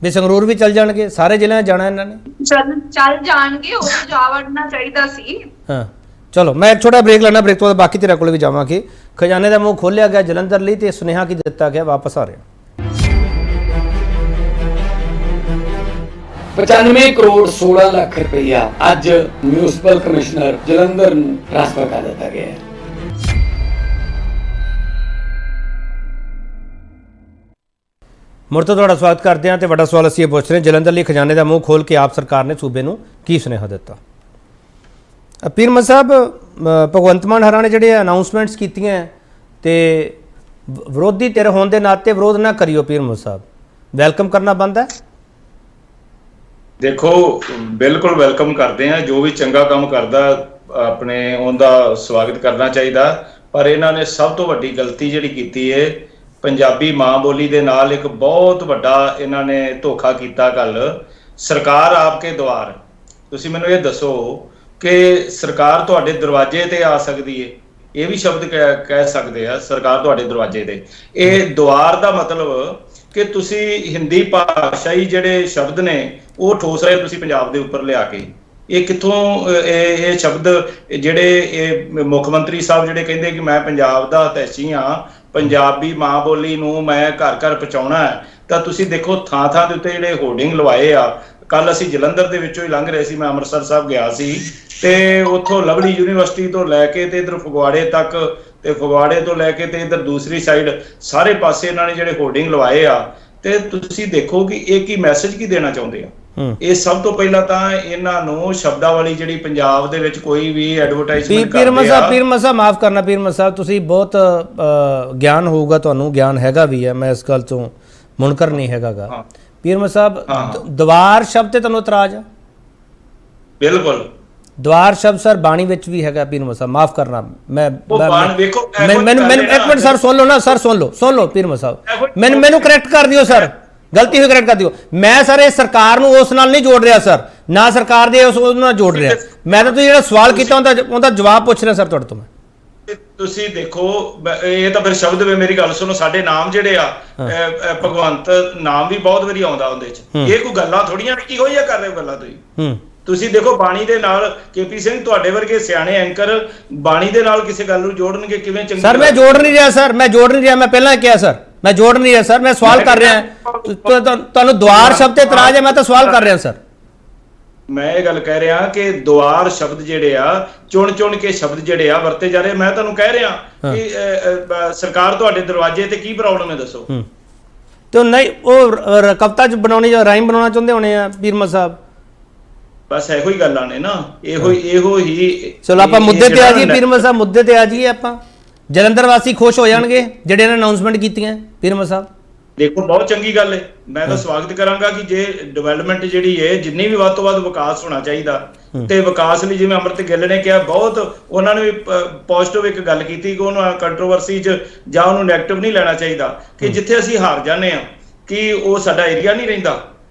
ਵੀ ਸੰਗਰੂਰ ਵੀ ਚੱਲ ਜਾਣਗੇ, ਸਾਰੇ ਜ਼ਿਲ੍ਹਿਆਂ ਜਾਣਾ ਇਹਨਾਂ ਨੇ? ਚੱਲ ਜਾਣਗੇ, ਉਹ ਜਾ ਵੜਨਾ ਚਾਹੀਦਾ ਸੀ। ਹਾਂ ਚਲੋ ਮੈਂ ਇੱਕ ਛੋਟਾ ਬ੍ਰੇਕ ਲੈਣਾ, ਬ੍ਰੇਕ ਤੋਂ ਬਾਅਦ ਬਾਕੀ ਤੇਰੇ ਕੋਲ ਵੀ ਜਾਵਾਂਗੇ। ਖਜ਼ਾਨੇ ਦਾ ਮੂੰਹ ਖੋਲਿਆ ਗਿਆ ਜਲੰਧਰ ਲਈ ਤੇ ਸੁਨੇਹਾ ਕੀ ਦਿੱਤਾ ਗਿਆ, ਵਾਪਸ ਆ ਰਹੇ 95 ਕਰੋੜ 16 ਲੱਖ ਰੁਪਇਆ ਅੱਜ ਮਿਊਨਿਸਪਲ ਕਮਿਸ਼ਨਰ ਜਲੰਧਰ ਨੂੰ ਟ੍ਰਾਂਸਫਰ ਕਰ ਦਿੱਤਾ ਗਿਆ ਹੈ। ਮੁੜ ਤੋਂ ਤੁਹਾਡਾ ਸਵਾਗਤ ਕਰਦੇ ਹਾਂ ਤੇ ਵੱਡਾ ਸਵਾਲ ਅਸੀਂ ਇਹ ਪੁੱਛ ਰਹੇ ਜਲੰਧਰ ਲਈ ਖਜ਼ਾਨੇ ਦਾ ਮੂੰਹ ਖੋਲ ਕੇ ਆਪ ਸਰਕਾਰ ਨੇ ਸੂਬੇ ਨੂੰ ਕੀ ਸੁਨੇਹਾ ਦਿੱਤਾ? ਪੀਰਮਲ ਸਾਹਿਬ, ਭਗਵੰਤ ਮਾਨ ਹਰਾਂ ਨੇ ਜਿਹੜੇ ਅਨਾਉਂਸਮੈਂਟਸ ਕੀਤੀਆਂ ਤੇ ਵਿਰੋਧੀ ਧਿਰ ਹੋਣ ਦੇ ਨਾਤੇ ਵਿਰੋਧ ਨਾ ਕਰਿਓ ਪੀਰਮਲ ਸਾਹਿਬ, ਵੈਲਕਮ ਕਰਨਾ ਬਣਦਾ ਹੈ? ਦੇਖੋ ਬਿਲਕੁਲ ਵੈਲਕਮ ਕਰਦੇ ਆ, ਜੋ ਵੀ ਚੰਗਾ ਕੰਮ ਕਰਦਾ ਆਪਣੇ ਉਹਦਾ ਸਵਾਗਤ ਕਰਨਾ ਚਾਹੀਦਾ। ਪਰ ਇਹਨਾਂ ਨੇ ਸਭ ਤੋਂ ਵੱਡੀ ਗਲਤੀ ਜਿਹੜੀ ਕੀਤੀ ਹੈ, ਪੰਜਾਬੀ ਮਾਂ ਬੋਲੀ ਦੇ ਨਾਲ ਇੱਕ ਬਹੁਤ ਵੱਡਾ ਇਹਨਾਂ ਨੇ ਧੋਖਾ ਕੀਤਾ। ਗੱਲ ਸਰਕਾਰ ਆਪਕੇ ਦੁਆਰ, ਤੁਸੀਂ ਮੈਨੂੰ ਇਹ ਦੱਸੋ ਕਿ ਸਰਕਾਰ ਤੁਹਾਡੇ ਦਰਵਾਜ਼ੇ ਤੇ ਆ ਸਕਦੀ ਹੈ? ਇਹ ਵੀ ਸ਼ਬਦ ਕਹਿ ਸਕਦੇ ਆ, ਸਰਕਾਰ ਤੁਹਾਡੇ ਦਰਵਾਜ਼ੇ ਤੇ। ਇਹ ਦੁਆਰ ਦਾ ਮਤਲਬ ਕਿ ਤੁਸੀਂ ਹਿੰਦੀ ਭਾਸ਼ਾਈ ਜਿਹੜੇ ਸ਼ਬਦ ਨੇ ਉਹ ਠੋਸ ਰਹੇ ਤੁਸੀਂ ਪੰਜਾਬ ਦੇ ਉੱਪਰ ਲਿਆ ਕੇ। ਇਹ ਕਿੱਥੋਂ ਇਹ ਸ਼ਬਦ ਜਿਹੜੇ ਇਹ ਮੁੱਖ ਮੰਤਰੀ ਸਾਹਿਬ ਜਿਹੜੇ ਕਹਿੰਦੇ ਕਿ ਮੈਂ ਪੰਜਾਬ ਦਾ ਹਿਤੈਸ਼ੀ ਹਾਂ, ਪੰਜਾਬੀ ਮਾਂ ਬੋਲੀ ਨੂੰ ਮੈਂ ਘਰ ਘਰ ਪਹੁੰਚਾਉਣਾ ਹੈ, ਤਾਂ ਤੁਸੀਂ ਦੇਖੋ ਥਾਂ ਥਾਂ ਦੇ ਉੱਤੇ ਜਿਹੜੇ ਹੋਰਡਿੰਗ ਲਵਾਏ ਆ। ਕੱਲ ਅਸੀਂ ਜਲੰਧਰ ਦੇ ਵਿੱਚੋਂ ਹੀ ਲੰਘ ਰਹੇ ਸੀ, ਮੈਂ ਅੰਮ੍ਰਿਤਸਰ ਸਾਹਿਬ ਗਿਆ ਸੀ, ਤੇ ਉੱਥੋਂ ਲਵਲੀ ਯੂਨੀਵਰਸਿਟੀ ਤੋਂ ਲੈ ਕੇ ਤੇ ਇਧਰ ਫਗਵਾੜੇ ਤੱਕ, ਤੇ ਫਗਵਾੜੇ ਤੋਂ ਲੈ ਕੇ ਤੇ ਇਧਰ ਦੂਸਰੀ ਸਾਈਡ ਸਾਰੇ ਪਾਸੇ ਇਹਨਾਂ ਨੇ ਜਿਹੜੇ ਹੋਰਡਿੰਗ ਲਵਾਏ ਆ। ਤੇ ਤੁਸੀਂ ਦੇਖੋ ਕਿ ਇਹ ਕੀ ਮੈਸੇਜ ਕੀ ਦੇਣਾ ਚਾਹੁੰਦੇ ਆ। ਇਹ ਸਭ ਤੋਂ ਪਹਿਲਾਂ ਤਾਂ ਇਹਨਾਂ ਨੂੰ ਸ਼ਬਦਾਵਲੀ ਜਿਹੜੀ ਪੰਜਾਬ ਦੇ ਵਿੱਚ ਕੋਈ ਵੀ ਐਡਵਰਟਾਈਜ਼ਮੈਂਟ ਪੀਰ ਮਸਾ ਮਾਫ ਕਰਨਾ, ਪੀਰ ਮਸਾ ਤੁਸੀਂ ਬਹੁਤ ਗਿਆਨ ਹੋਊਗਾ, ਤੁਹਾਨੂੰ ਗਿਆਨ ਹੈਗਾ ਵੀ ਹੈ, ਮੈਂ ਇਸ ਗੱਲ ਤੋਂ ਮੁਨਕਰ ਨਹੀਂ ਹੈਗਾਗਾ। ਪੀਰ ਮਸਾ ਦਵਾਰ ਸ਼ਬਦ ਤੇ ਤੁਹਾਨੂੰ ਇਤਰਾਜ਼ ਆ? ਬਿਲਕੁਲ ਦਵਾਰ ਸ਼ਬਦ ਸਰ ਬਾਣੀ ਵਿੱਚ ਵੀ ਹੈਗਾ। ਪੀਰ ਮਸਾ ਮਾਫ ਕਰਨਾ, ਮੈਨੂੰ ਇੱਕ ਮਿੰਟ ਸਰ ਸੁਣ ਲਓ ਨਾ, ਸਰ ਸੁਣ ਲਓ ਪੀਰ ਮਸਾ, ਮੈਨੂੰ ਕਰੈਕਟ ਕਰ ਦਿਓ ਸਰ, ਗਲਤੀ ਹੋਈ ਕਰੈਕਟ ਕਰ ਦਿਓ। ਮੈਂ ਸਰ ਇਹ ਸਰਕਾਰ ਨੂੰ ਉਸ ਨਾਲ ਨਹੀਂ ਜੋੜ ਰਿਹਾ ਸਰ, ਨਾ ਸਰਕਾਰ ਦੇ ਉਸ ਨਾਲ ਜੋੜ ਰਿਹਾ। ਮੈਂ ਤਾਂ ਤੁਸੀਂ ਜਿਹੜਾ ਸਵਾਲ ਕੀਤਾ ਉਹਦਾ ਜਵਾਬ ਪੁੱਛ ਰਿਹਾ ਸਰ ਤੁਹਾਡੇ ਤੋਂ। ਮੈਂ ਤੁਸੀਂ ਦੇਖੋ ਇਹ ਤਾਂ ਫਿਰ ਸ਼ਬਦ ਵੇ, ਮੇਰੀ ਗੱਲ ਸੁਣੋ, ਸਾਡੇ ਨਾਮ ਜਿਹੜੇ ਆ ਭਗਵੰਤ ਨਾਮ ਵੀ ਬਹੁਤ ਵਧੀਆ ਆਉਂਦਾ ਉਹਦੇ ਚ। ਇਹ ਕੋਈ ਗੱਲਾਂ ਥੋੜੀਆਂ ਕੀ ਹੋਈਆਂ ਕਰ ਰਹੇ ਹੋ ਗੱਲਾਂ ਤੁਸੀਂ ਦੇਖੋ ਬਾਣੀ ਦੇ ਨਾਲ ਕੇਪੀ ਸਿੰਘ ਤੁਹਾਡੇ ਵਰਗੇ ਸਿਆਣੇ ਐਂਕਰ ਬਾਣੀ ਦੇ ਨਾਲ ਕਿਸੇ ਗੱਲ ਨੂੰ ਜੋੜਨਗੇ ਕਿਵੇਂ? ਚੰਗੀ ਸਰ ਮੈਂ ਜੋੜ ਨਹੀਂ ਰਿਹਾ ਸਰ, ਮੈਂ ਜੋੜ ਨਹੀਂ ਰਿਹਾ, ਮੈਂ ਪਹਿਲਾਂ ਕਿਹਾ ਸਰ ਮੈਂ ਜੋੜ ਨਹੀਂ ਰਿਹਾ ਸਰ, ਮੈਂ ਸਵਾਲ ਕਰ ਰਿਹਾ। ਤੁਹਾਨੂੰ ਦੁਆਰ ਸ਼ਬਦ ਤੇ ਇਤਰਾਜ਼ ਹੈ, ਮੈਂ ਤਾਂ ਸਵਾਲ ਕਰ ਰਿਹਾ ਸਰ। ਮੈਂ ਇਹ ਗੱਲ ਕਹਿ ਰਿਹਾ ਕਿ ਦੁਆਰ ਸ਼ਬਦ ਜਿਹੜੇ ਆ ਚੁਣ ਕੇ ਸ਼ਬਦ ਜਿਹੜੇ ਆ ਵਰਤੇ ਜਾ ਰਹੇ। ਮੈਂ ਤੁਹਾਨੂੰ ਕਹਿ ਰਿਹਾ ਕਿ ਸਰਕਾਰ ਤੁਹਾਡੇ ਦਰਵਾਜ਼ੇ ਤੇ ਕੀ ਪ੍ਰੋਬਲਮ ਹੈ ਦੱਸੋ। ਤੇ ਨਹੀਂ ਉਹ ਕਵਿਤਾ ਚ ਬਣਾਉਣੀ ਜਾਂ ਰਾਈਮ ਬਣਾਉਣਾ ਚਾਹੁੰਦੇ ਹੋਣੇ ਆ ਪੀਰ ਮਸਾ ਸਾਹਿਬ। ਬਸ ਇਹੋ ਹੀ ਗੱਲਾਂ ਨੇ ਨਾ, ਇਹੋ ਹੀ। ਚਲੋ ਆਪਾਂ ਮੁੱਦੇ ਤੇ ਆ ਜਾਈਏ ਪੀਰ ਮਸਾ ਸਾਹਿਬ, ਮੁੱਦੇ ਤੇ ਆ ਜਾਈਏ ਆਪਾਂ। ਜਲੰਧਰ ਵਾਸੀ ਖੁਸ਼ ਹੋ ਜਾਣਗੇ ਜਿਹੜੇ ਇਹਨਾਂ ਅਨਾਉਂਸਮੈਂਟ ਕੀਤੀਆਂ ਪੀਰ ਮਸਾ ਸਾਹਿਬ? ਦੇਖੋ ਬਹੁਤ ਚੰਗੀ ਗੱਲ ਹੈ, ਮੈਂ ਤਾਂ ਸਵਾਗਤ ਕਰਾਂਗਾ ਕਿ ਜੇ ਡਿਵੈਲਪਮੈਂਟ ਜਿਹੜੀ ਹੈ ਜਿੰਨੀ ਵੀ ਵੱਧ ਤੋਂ ਵੱਧ ਵਿਕਾਸ ਹੋਣਾ ਚਾਹੀਦਾ, ਤੇ ਵਿਕਾਸ ਲਈ ਜਿਵੇਂ ਅੰਮ੍ਰਿਤ ਗਿੱਲ ਨੇ ਕਿਹਾ ਬਹੁਤ ਉਹਨਾਂ ਨੇ ਵੀ ਪੋਜ਼ਿਟਿਵ ਇੱਕ ਗੱਲ ਕੀਤੀ ਕਿ ਉਹਨੂੰ ਕੰਟਰੋਵਰਸੀ 'ਚ ਜਾਂ ਉਹਨੂੰ ਨੈਗੇਟਿਵ ਨਹੀਂ ਲੈਣਾ ਚਾਹੀਦਾ ਕਿ ਜਿੱਥੇ ਅਸੀਂ ਹਾਰ ਜਾਂਦੇ ਆ ਕਿ ਉਹ ਸਾਡਾ ਏਰੀਆ ਨਹੀਂ ਰਹਿੰਦਾ,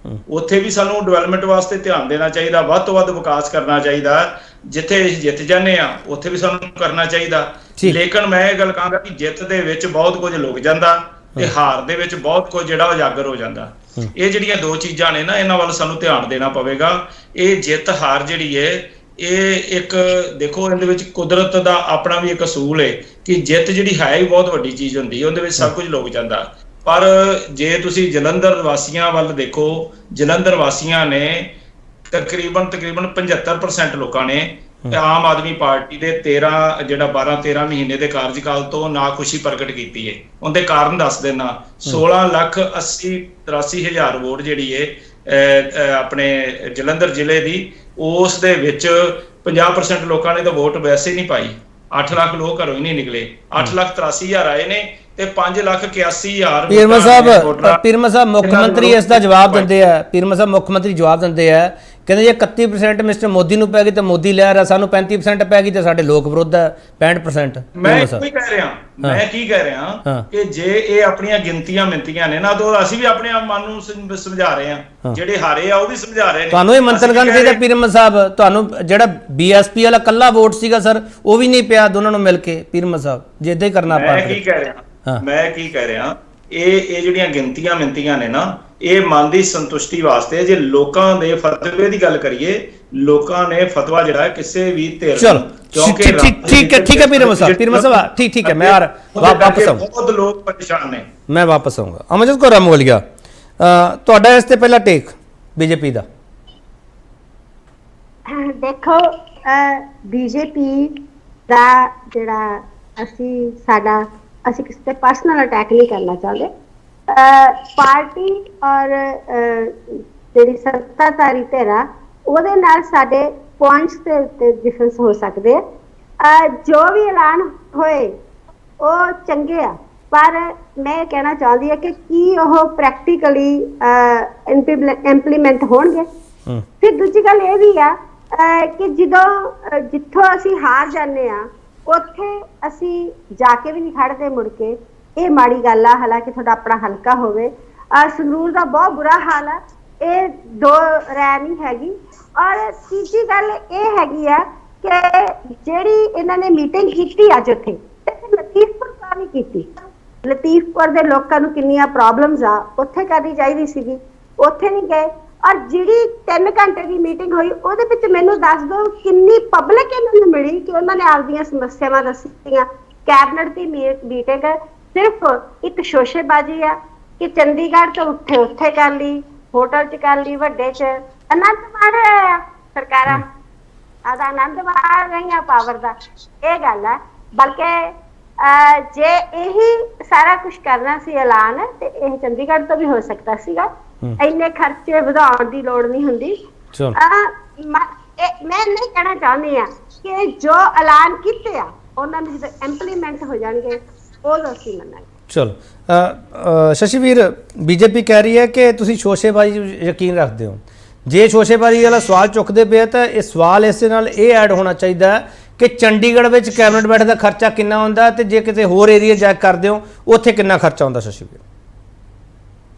ਉੱਥੇ ਵੀ ਸਾਨੂੰ ਡਿਵੈਲਪਮੈਂਟ ਵਾਸਤੇ ਧਿਆਨ ਦੇਣਾ ਚਾਹੀਦਾ, ਵੱਧ ਤੋਂ ਵੱਧ ਵਿਕਾਸ ਕਰਨਾ ਚਾਹੀਦਾ। ਜਿੱਥੇ ਅਸੀਂ ਜਿੱਤ ਜਾਂਦੇ ਆ ਉੱਥੇ ਵੀ ਸਾਨੂੰ ਕਰਨਾ ਚਾਹੀਦਾ। ਲੇਕਿਨ ਮੈਂ ਇਹ ਗੱਲ ਕਹਾਂਗਾ ਕਿ ਜਿੱਤ ਦੇ ਵਿੱਚ ਬਹੁਤ ਕੁਝ ਲੁਕ ਜਾਂਦਾ ਤੇ ਹਾਰ ਦੇ ਵਿੱਚ ਬਹੁਤ ਕੁਝ ਜਿਹੜਾ ਉਜਾਗਰ ਹੋ ਜਾਂਦਾ। ਇਹ ਜਿਹੜੀਆਂ ਦੋ ਚੀਜ਼ਾਂ ਨੇ ਨਾ, ਇਹਨਾਂ ਵੱਲ ਸਾਨੂੰ ਧਿਆਨ ਦੇਣਾ ਪਵੇਗਾ। ਇਹ ਜਿੱਤ ਹਾਰ ਜਿਹੜੀ ਹੈ ਇਹ ਇੱਕ ਦੇਖੋ ਇਹਦੇ ਵਿੱਚ ਕੁਦਰਤ ਦਾ ਆਪਣਾ ਵੀ ਇੱਕ ਅਸੂਲ ਹੈ ਕਿ ਜਿੱਤ ਜਿਹੜੀ ਹੈ ਹੀ ਬਹੁਤ ਵੱਡੀ ਚੀਜ਼ ਹੁੰਦੀ ਹੈ, ਉਹਦੇ ਵਿੱਚ ਸਭ ਕੁਝ ਲੁਕ ਜਾਂਦਾ। ਪਰ ਜੇ ਤੁਸੀਂ ਜਲੰਧਰ ਵਾਸੀਆਂ ਵੱਲ ਦੇਖੋ, ਜਲੰਧਰ ਵਾਸੀਆਂ ਨੇ ਤਕਰੀਬਨ 75% ਲੋਕਾਂ ਨੇ ਆਮ ਆਦਮੀ ਪਾਰਟੀ ਦੇ 12-13 ਮਹੀਨੇ ਦੇ ਕਾਰਜਕਾਲ ਤੋਂ ਨਾਖੁਸ਼ੀ ਪ੍ਰਗਟ ਕੀਤੀ ਹੈ। ਉਹਦੇ ਕਾਰਨ ਦੱਸ ਦੇਣਾ, 16,80,83,000 ਵੋਟ ਜਿਹੜੀ ਹੈ ਆਪਣੇ ਜਲੰਧਰ ਜ਼ਿਲ੍ਹੇ ਦੀ, ਉਸ ਦੇ ਵਿੱਚ 50% ਲੋਕਾਂ ਨੇ ਤਾਂ ਵੋਟ ਵੈਸੇ ਨਹੀਂ ਪਾਈ। 8 ਲੱਖ ਲੋਕ ਘਰੋਂ ਹੀ ਨਹੀਂ ਨਿਕਲੇ, 8,83,000 ਆਏ ਨੇ ਤੇ 5,81,000। ਪੀਰ ਮਸਾ ਸਾਹਿਬ ਮੁੱਖ ਮੰਤਰੀ ਇਸ ਦਾ ਜਵਾਬ ਦਿੰਦੇ ਆ, ਪੀਰ ਮਸਾ ਸਾਹਿਬ ਮੁੱਖ ਮੰਤਰੀ ਜਵਾਬ ਦਿੰਦੇ ਆ, ਕਹਿੰਦੇ ਜੇ 31% ਮਿਸਟਰ ਮੋਦੀ ਨੂੰ ਪੈ ਗਈ ਤੇ ਮੋਦੀ ਲੈ ਰਿਹਾ, ਸਾਨੂੰ 35% ਪੈ ਗਈ ਤੇ ਸਾਡੇ ਲੋਕ ਵਿਰੋਧ ਹੈ 65%। ਮੈਂ ਕੀ ਕਹਿ ਰਿਹਾ ਕਿ ਜੇ ਇਹ ਆਪਣੀਆਂ ਗਿਣਤੀਆਂ ਮਿੰਤੀਆਂ ਨੇ ਨਾ, ਤਾਂ ਅਸੀਂ ਵੀ ਆਪਣੇ ਆਪ ਮਨ ਨੂੰ ਸਮਝਾ ਰਹੇ ਹਾਂ, ਜਿਹੜੇ ਹਾਰੇ ਆ ਉਹ ਵੀ ਸਮਝਾ ਰਹੇ ਨੇ। ਤੁਹਾਨੂੰ ਇਹ ਮੰਤਨ ਕਰਨ ਚਾਹੀਦਾ ਪੀਰ ਮਸਾ ਸਾਹਿਬ, ਤੁਹਾਨੂੰ ਜਿਹੜਾ BSP ਵਾਲਾ ਕੱਲਾ ਵੋਟ ਸੀਗਾ ਸਰ ਉਹ ਵੀ ਨਹੀਂ ਪਿਆ ਦੋਨਾਂ ਨੂੰ ਮਿਲ ਕੇ ਪੀਰ ਮਸਾ ਸਾਹਿਬ, ਜੇ ਇਦਾਂ ਹੀ ਕਰਨਾ। ਮੈਂ ਕੀ ਕਹਿ ਰਿਹਾ ਇਹ ਜਿਹੜੀਆਂ ਗਿਣਤੀਆਂ ਮਿੰਤੀਆਂ ਨੇ ਨਾ, ਇਹ ਮਨ ਦੀ ਸੰਤੁਸ਼ਟੀ ਵਾਸਤੇ। ਜੇ ਲੋਕਾਂ ਦੇ ਫਤਵੇ ਦੀ ਗੱਲ ਕਰੀਏ, ਲੋਕਾਂ ਨੇ ਫਤਵਾ ਜਿਹੜਾ ਕਿਸੇ ਵੀ ਧਿਰ ਠੀਕ ਹੈ ਪੀਰ ਮਸਾ ਸਾਹਿਬ, ਠੀਕ ਹੈ। ਮੈਂ ਵਾਪਸ ਆਉਂਗਾ, ਬਹੁਤ ਲੋਕ ਪਰੇਸ਼ਾਨ ਨੇ, ਮੈਂ ਵਾਪਸ ਆਉਂਗਾ। ਅਮਰਜੀਤ ਕੌਰ ਰਾਮੋਲੀਆ, ਤੁਹਾਡਾ ਇਸ ਤੇ ਪਹਿਲਾ ਟੇਕ ਬੀਜੇਪੀ ਦਾ। ਦੇਖੋ ਬੀਜੇਪੀ ਦਾ ਜਿਹੜਾ ਅਸੀਂ ਕਿਸੇ ਤੇ ਪਰਸਨਲ ਅਟੈਕ ਨਹੀਂ ਕਰਨਾ ਚਾਹੁੰਦੇ। ਪਾਰਟੀ ਔਰ ਜਿਹੜੀ ਸੱਤਾਧਾਰੀ ਧਿਰਾ ਉਹਦੇ ਨਾਲ ਸਾਡੇ ਪੁਆਇੰਟਸ ਦੇ ਉੱਤੇ ਡਿਫਰੈਂਸ ਹੋ ਸਕਦੇ ਆ। ਜੋ ਵੀ ਐਲਾਨ ਹੋਏ ਉਹ ਚੰਗੇ ਆ, ਪਰ ਮੈਂ ਕਹਿਣਾ ਚਾਹੁੰਦੀ ਹਾਂ ਕਿ ਕੀ ਉਹ ਪ੍ਰੈਕਟੀਕਲੀ ਇੰਪਲੀਮੈਂਟ ਹੋਣਗੇ। ਫਿਰ ਦੂਜੀ ਗੱਲ ਇਹ ਵੀ ਆ ਕਿ ਜਿੱਥੋਂ ਅਸੀਂ ਹਾਰ ਜਾਂਦੇ ਆ ਉੱਥੇ ਅਸੀਂ ਜਾ ਕੇ ਵੀ ਨਹੀਂ ਖੜਦੇ ਮੁੜ ਕੇ, ਇਹ ਮਾੜੀ ਗੱਲ ਆ। ਹਾਲਾਂਕਿ ਤੁਹਾਡਾ ਆਪਣਾ ਹਲਕਾ ਹੋਵੇ, ਸੰਗਰੂਰ ਦਾ ਬਹੁਤ ਬੁਰਾ ਹਾਲ ਆ, ਇਹ ਦੋ ਰਾਇ ਨਹੀਂ ਹੈਗੀ। ਔਰ ਤੀਜੀ ਗੱਲ ਇਹ ਹੈਗੀ ਆ ਕਿ ਜਿਹੜੀ ਇਹਨਾਂ ਨੇ ਮੀਟਿੰਗ ਕੀਤੀ ਅੱਜ ਉੱਥੇ, ਲਤੀਫਪੁਰ ਤਾਂ ਨਹੀਂ ਕੀਤੀ। ਲਤੀਫਪੁਰ ਦੇ ਲੋਕਾਂ ਨੂੰ ਕਿੰਨੀਆਂ ਪ੍ਰੋਬਲਮਸ ਆ, ਉੱਥੇ ਕਰਨੀ ਚਾਹੀਦੀ ਸੀਗੀ, ਉੱਥੇ ਨਹੀਂ ਗਏ। ਔਰ ਜਿਹੜੀ 3 ਘੰਟੇ ਦੀ ਮੀਟਿੰਗ ਹੋਈ ਉਹਦੇ ਵਿੱਚ ਮੈਨੂੰ ਦੱਸ ਦਿਓ ਕਿੰਨੀ ਪਬਲਿਕ ਇਹਨਾਂ ਨੂੰ ਮਿਲੀ ਕਿ ਉਹਨਾਂ ਨੇ ਆਪਦੀਆਂ ਸਮੱਸਿਆਵਾਂ ਦੱਸੀਆਂ। ਕੈਬਨਿਟ ਦੀ ਮੀਟਿੰਗ ਸਿਰਫ ਇੱਕ ਸ਼ੋਸ਼ੇਬਾਜ਼ੀ ਆ, ਕਿ ਚੰਡੀਗੜ੍ਹ ਤੋਂ ਉੱਥੇ ਕਰ ਲਈ, ਹੋਟਲ 'ਚ ਕਰ ਲਈ, ਵੱਡੇ 'ਚ ਆਨੰਦ ਮਾਣ ਰਹੇ ਆ ਸਰਕਾਰਾਂ, ਆਦਾ ਆਨੰਦ ਮਾਣ ਰਹੀਆਂ ਪਾਵਰ ਦਾ। ਇਹ ਗੱਲ ਹੈ। ਬਲਕਿ ਜੇ ਇਹੀ ਸਾਰਾ ਕੁਝ ਕਰਨਾ ਸੀ ਐਲਾਨ, ਤੇ ਇਹ ਚੰਡੀਗੜ੍ਹ ਤੋਂ ਵੀ ਹੋ ਸਕਦਾ ਸੀਗਾ। ਇੰਨੇ ਖਰਚੇ ਵਧਾਉਣ ਦੀ ਲੋੜ ਨਹੀਂ ਹੁੰਦੀ। ਮੈਂ ਨਹੀਂ ਕਹਿਣਾ ਚਾਹੁੰਦੀ ਆ ਕਿ ਜੋ ਐਲਾਨ ਕੀਤੇ ਆ ਉਹਨਾਂ ਨੂੰ ਜਦੋਂ ਇੰਪਲੀਮੈਂਟ ਹੋ ਜਾਣਗੇ ਉਦੋਂ ਅਸੀਂ ਮੰਨਾਂਗੇ। ਚਲੋ ਸ਼ਸ਼ੀਵੀਰ, ਬੀਜੇਪੀ ਕਹਿ ਰਹੀ ਹੈ ਕਿ ਤੁਸੀਂ ਸ਼ੋਸ਼ੇਬਾਜ਼ੀ ਯਕੀਨ ਰੱਖਦੇ ਹੋ। ਜੇ ਸ਼ੋਸ਼ੇਬਾਜ਼ੀ ਵਾਲਾ ਸਵਾਲ ਚੁੱਕਦੇ ਪਏ ਤਾਂ ਇਹ ਸਵਾਲ ਇਸ ਦੇ ਨਾਲ ਇਹ ਐਡ ਹੋਣਾ ਚਾਹੀਦਾ ਹੈ ਕਿ ਚੰਡੀਗੜ੍ਹ ਵਿੱਚ ਕੈਬਨਿਟ ਬੈਠਕ ਦਾ ਖਰਚਾ ਕਿੰਨਾ ਹੁੰਦਾ ਤੇ ਜੇ ਕਿਤੇ ਹੋਰ ਏਰੀਆ ਜਾ ਕਰਦੇ ਹੋ ਉੱਥੇ ਕਿੰਨਾ ਖਰਚਾ ਹੁੰਦਾ। ਸ਼ਸ਼ੀਵੀਰ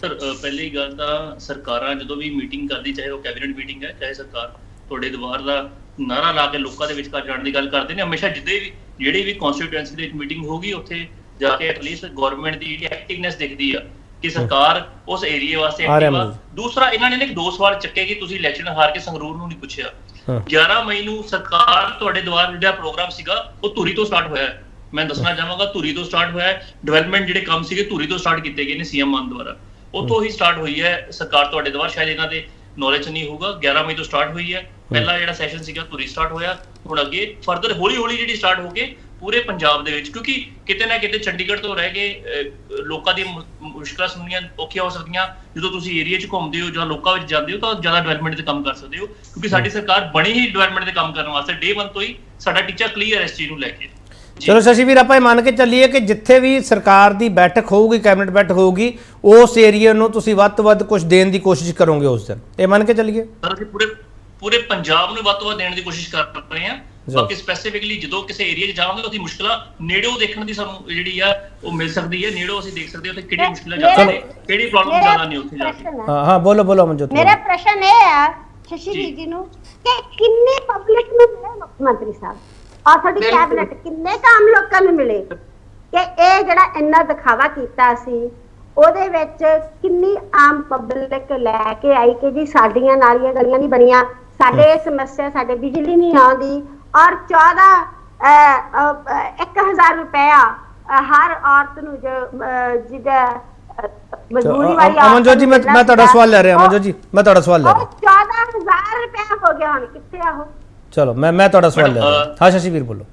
ਸਰ, ਪਹਿਲੀ ਗੱਲ ਤਾਂ ਸਰਕਾਰਾਂ ਜਦੋਂ ਵੀ ਮੀਟਿੰਗ ਕਰਦੀ, ਚਾਹੇ ਉਹ ਕੈਬਨਿਟ ਮੀਟਿੰਗ ਹੈ, ਚਾਹੇ ਸਰਕਾਰ ਤੁਹਾਡੇ ਦੁਆਰ ਦਾ ਨਾਰਾ ਲਾ ਕੇ ਲੋਕਾਂ ਦੇ ਵਿਚਕਾਰ ਜਾਣ ਦੀ ਗੱਲ ਕਰਦੇ ਨੇ, ਹਮੇਸ਼ਾ ਜਿਹੜੀ ਵੀ ਕਨਸਟੀਟੂਐਂਸੀ ਦੇ ਵਿੱਚ ਮੀਟਿੰਗ ਹੋਊਗੀ ਉੱਥੇ ਜਾ ਕੇ ਐਟਲੀਸਟ ਗਵਰਨਮੈਂਟ ਦੀ ਜਿਹੜੀ ਐਕਟਿਵਨੈਸ ਦਿਖਦੀ ਆ ਕਿ ਸਰਕਾਰ ਉਸ ਏਰੀਆ ਵਾਸਤੇ ਐਕਟਿਵ ਆ। ਦੂਸਰਾ, ਇਹਨਾਂ ਨੇ ਇੱਕ ਦੋ ਸਵਾਲ ਚੱਕੇ ਕਿ ਤੁਸੀਂ ਇਲੈਕਸ਼ਨ ਹਾਰ ਕੇ ਸੰਗਰੂਰ ਨੂੰ ਨਹੀਂ ਪੁੱਛਿਆ। 11 ਮਈ ਨੂੰ ਸਰਕਾਰ ਤੁਹਾਡੇ ਦੁਆਰ ਜਿਹੜਾ ਪ੍ਰੋਗਰਾਮ ਸੀਗਾ ਉਹ ਧੂਰੀ ਤੋਂ ਸਟਾਰਟ ਹੋਇਆ। ਮੈਂ ਦੱਸਣਾ ਚਾਹਾਂਗਾ ਧੂਰੀ ਤੋਂ ਸਟਾਰਟ ਹੋਇਆ। ਡਿਵੈਲਪਮੈਂਟ ਜਿਹੜੇ ਕੰਮ ਸੀਗੇ ਧੂਰੀ ਤੋਂ ਸਟਾਰਟ ਕੀਤੇ ਗਏ ਨੇ ਸੀਐਮ ਮਾਨ ਦੁਆਰਾ, ਉੱਥੋਂ ਹੀ ਸਟਾਰਟ ਹੋਈ ਹੈ ਸਰਕਾਰ ਤੁਹਾਡੇ ਦੁਆਰ। ਸ਼ਾਇਦ ਇਹਨਾਂ ਦੇ ਨੌਲੇਜ ਨਹੀਂ ਹੋਊਗਾ, 11 ਮਈ ਤੋਂ ਸਟਾਰਟ ਹੋਈ ਹੈ। ਪਹਿਲਾ ਜਿਹੜਾ ਸੈਸ਼ਨ ਸੀਗਾ ਧੂਰੀ ਸਟਾਰਟ ਹੋਇਆ, ਹੁਣ ਅੱਗੇ ਫਰਦਰ ਹੌਲੀ ਜਿਹੜੀ ਸਟਾਰਟ ਹੋ ਕੇ ਪੂਰੇ ਪੰਜਾਬ ਦੇ ਵਿੱਚ, ਕਿਉਂਕਿ ਕਿਤੇ ਨਾ ਕਿਤੇ ਚੰਡੀਗੜ੍ਹ ਤੋਂ ਰਹਿ ਕੇ ਲੋਕਾਂ ਦੀ ਮੁਸ਼ਕਲਾਂ ਸੁਣਨੀਆਂ ਔਖੀਆਂ ਹੋ ਸਕਦੀਆਂ। ਜਦੋਂ ਤੁਸੀਂ ਏਰੀਆ 'ਚ ਘੁੰਮਦੇ ਹੋ ਜਾਂ ਲੋਕਾਂ ਵਿੱਚ ਜਾਂਦੇ ਹੋ ਤਾਂ ਜ਼ਿਆਦਾ ਡਿਵੈਲਪਮੈਂਟ ਦੇ ਕੰਮ ਕਰ ਸਕਦੇ ਹੋ, ਕਿਉਂਕਿ ਸਾਡੀ ਸਰਕਾਰ ਬਣੀ ਹੀ ਡਿਵੈਲਪਮੈਂਟ ਦੇ ਕੰਮ ਕਰਨ ਵਾਸਤੇ। ਡੇ 1 ਤੋਂ ਹੀ ਸਾਡਾ ਟੀਚਾ ਕਲੀਅਰ ਇਸ ਚੀਜ਼ ਨੂੰ ਲੈ ਕੇ। ਚਲੋ ਸ਼ਸ਼ੀਵੀਰ, ਆਪਾਂ ਇਹ ਮੰਨ ਕੇ ਚੱਲੀਏ ਕਿ ਜਿੱਥੇ ਵੀ ਸਰਕਾਰ ਦੀ ਬੈਠਕ ਹੋਊਗੀ, ਕੈਬਨਿਟ ਬੈਠਕ ਹੋਊਗੀ, ਉਸ ਏਰੀਆ ਨੂੰ ਤੁਸੀਂ ਵੱਧ ਤੋਂ ਵੱਧ ਕੁਝ ਦੇਣ ਦੀ ਕੋਸ਼ਿਸ਼ ਕਰੋਗੇ ਉਸ ਦਿਨ, ਇਹ ਮੰਨ ਕੇ ਚੱਲੀਏ? ਸਰ, ਅਸੀਂ ਪੂਰੇ ਪੰਜਾਬ ਨੂੰ ਵੱਧ ਤੋਂ ਵੱਧ ਦੇਣ ਦੀ ਕੋਸ਼ਿਸ਼ ਕਰ ਰਹੇ ਹਾਂ। ਬਾਕੀ ਸਪੈਸੀਫਿਕਲੀ ਜਦੋਂ ਕਿਸੇ ਏਰੀਆ 'ਚ ਜਾਵਾਂਗੇ ਉਹਦੀ ਮੁਸ਼ਕਲਾਂ ਨੇੜਿਓਂ ਦੇਖਣ ਦੀ ਸਾਨੂੰ ਜਿਹੜੀ ਆ ਉਹ ਮਿਲ ਸਕਦੀ ਹੈ। ਨੇੜਿਓਂ ਅਸੀਂ ਦੇਖ ਸਕਦੇ ਹਾਂ ਉੱਥੇ ਕਿਹੜੀ ਮੁਸ਼ਕਲਾਂ ਜ਼ਿਆਦਾ ਨੇ, ਕਿਹੜੀ ਪ੍ਰੋਬਲਮ ਜ਼ਿਆਦਾ ਨਹੀਂ ਉੱਥੇ ਜਾ ਕੇ। ਹਾਂ ਬੋਲੋ ਮਨਜੋਤ। ਮੇਰਾ ਪ੍ਰਸ਼ਨ ਇਹ ਹੈ ਸ਼ਸ਼ੀਵੀਰ ਜੀ ਨੂੰ ਕਿ ਕਿੰਨੀ ਪਬਲਿਕ ਨੂੰ ਮਿਲੇ ਮੁੱਖ ਮੰਤਰੀ ਸਾਹਿਬ ਔਰ ਤੁਹਾਡੀ ਕੈਬਨਿਟ, ਕਿੰਨੇ ਆਮ ਲੋਕਾਂ ਨੂੰ ਮਿਲੇ ਕਿ ਇਹ ਜਿਹੜਾ ਇੰਨਾ ਦਿਖਾਵਾ ਕੀਤਾ ਸੀ ਉਹਦੇ ਵਿੱਚ ਕਿੰਨੀ ਆਮ ਪਬਲਿਕ ਲੈ ਕੇ ਆਈ ਕਿ ਜੀ ਸਾਡੀਆਂ ਨਾਲੀਆਂ ਗਲੀਆਂ ਨਹੀਂ ਬਣੀਆਂ, ਸਾਡੇ ਸਮੱਸਿਆ, ਸਾਡੇ ਬਿਜਲੀ ਨਹੀਂ ਆਉਂਦੀ, ਔਰ 1000 ਰੁਪਇਆ ਹਰ ਔਰਤ ਨੂੰ ਜਿਹਦਾ ਮਜ਼ਦੂਰੀ ਵਾਲੀ ਅਮਨਜੋਤ ਜੀ, ਮੈਂ ਤੁਹਾਡਾ ਸਵਾਲ ਲੈ ਰਿਹਾ। ਅਮਨਜੋਤ ਜੀ, ਮੈਂ ਤੁਹਾਡਾ ਸਵਾਲ ਲੈ ਰਿਹਾ। 14000 ਰੁਪਇਆ ਹੋ ਗਿਆ, ਹੁਣ ਕਿੱਥੇ ਆ ਉਹ? ਚਲੋ ਮੈਂ ਤੁਹਾਡਾ ਸਵਾਲ ਲੈ ਰਿਹਾ। ਹਾਂ ਸ਼ਸ਼ੀਵੀਰ ਬੋਲੋ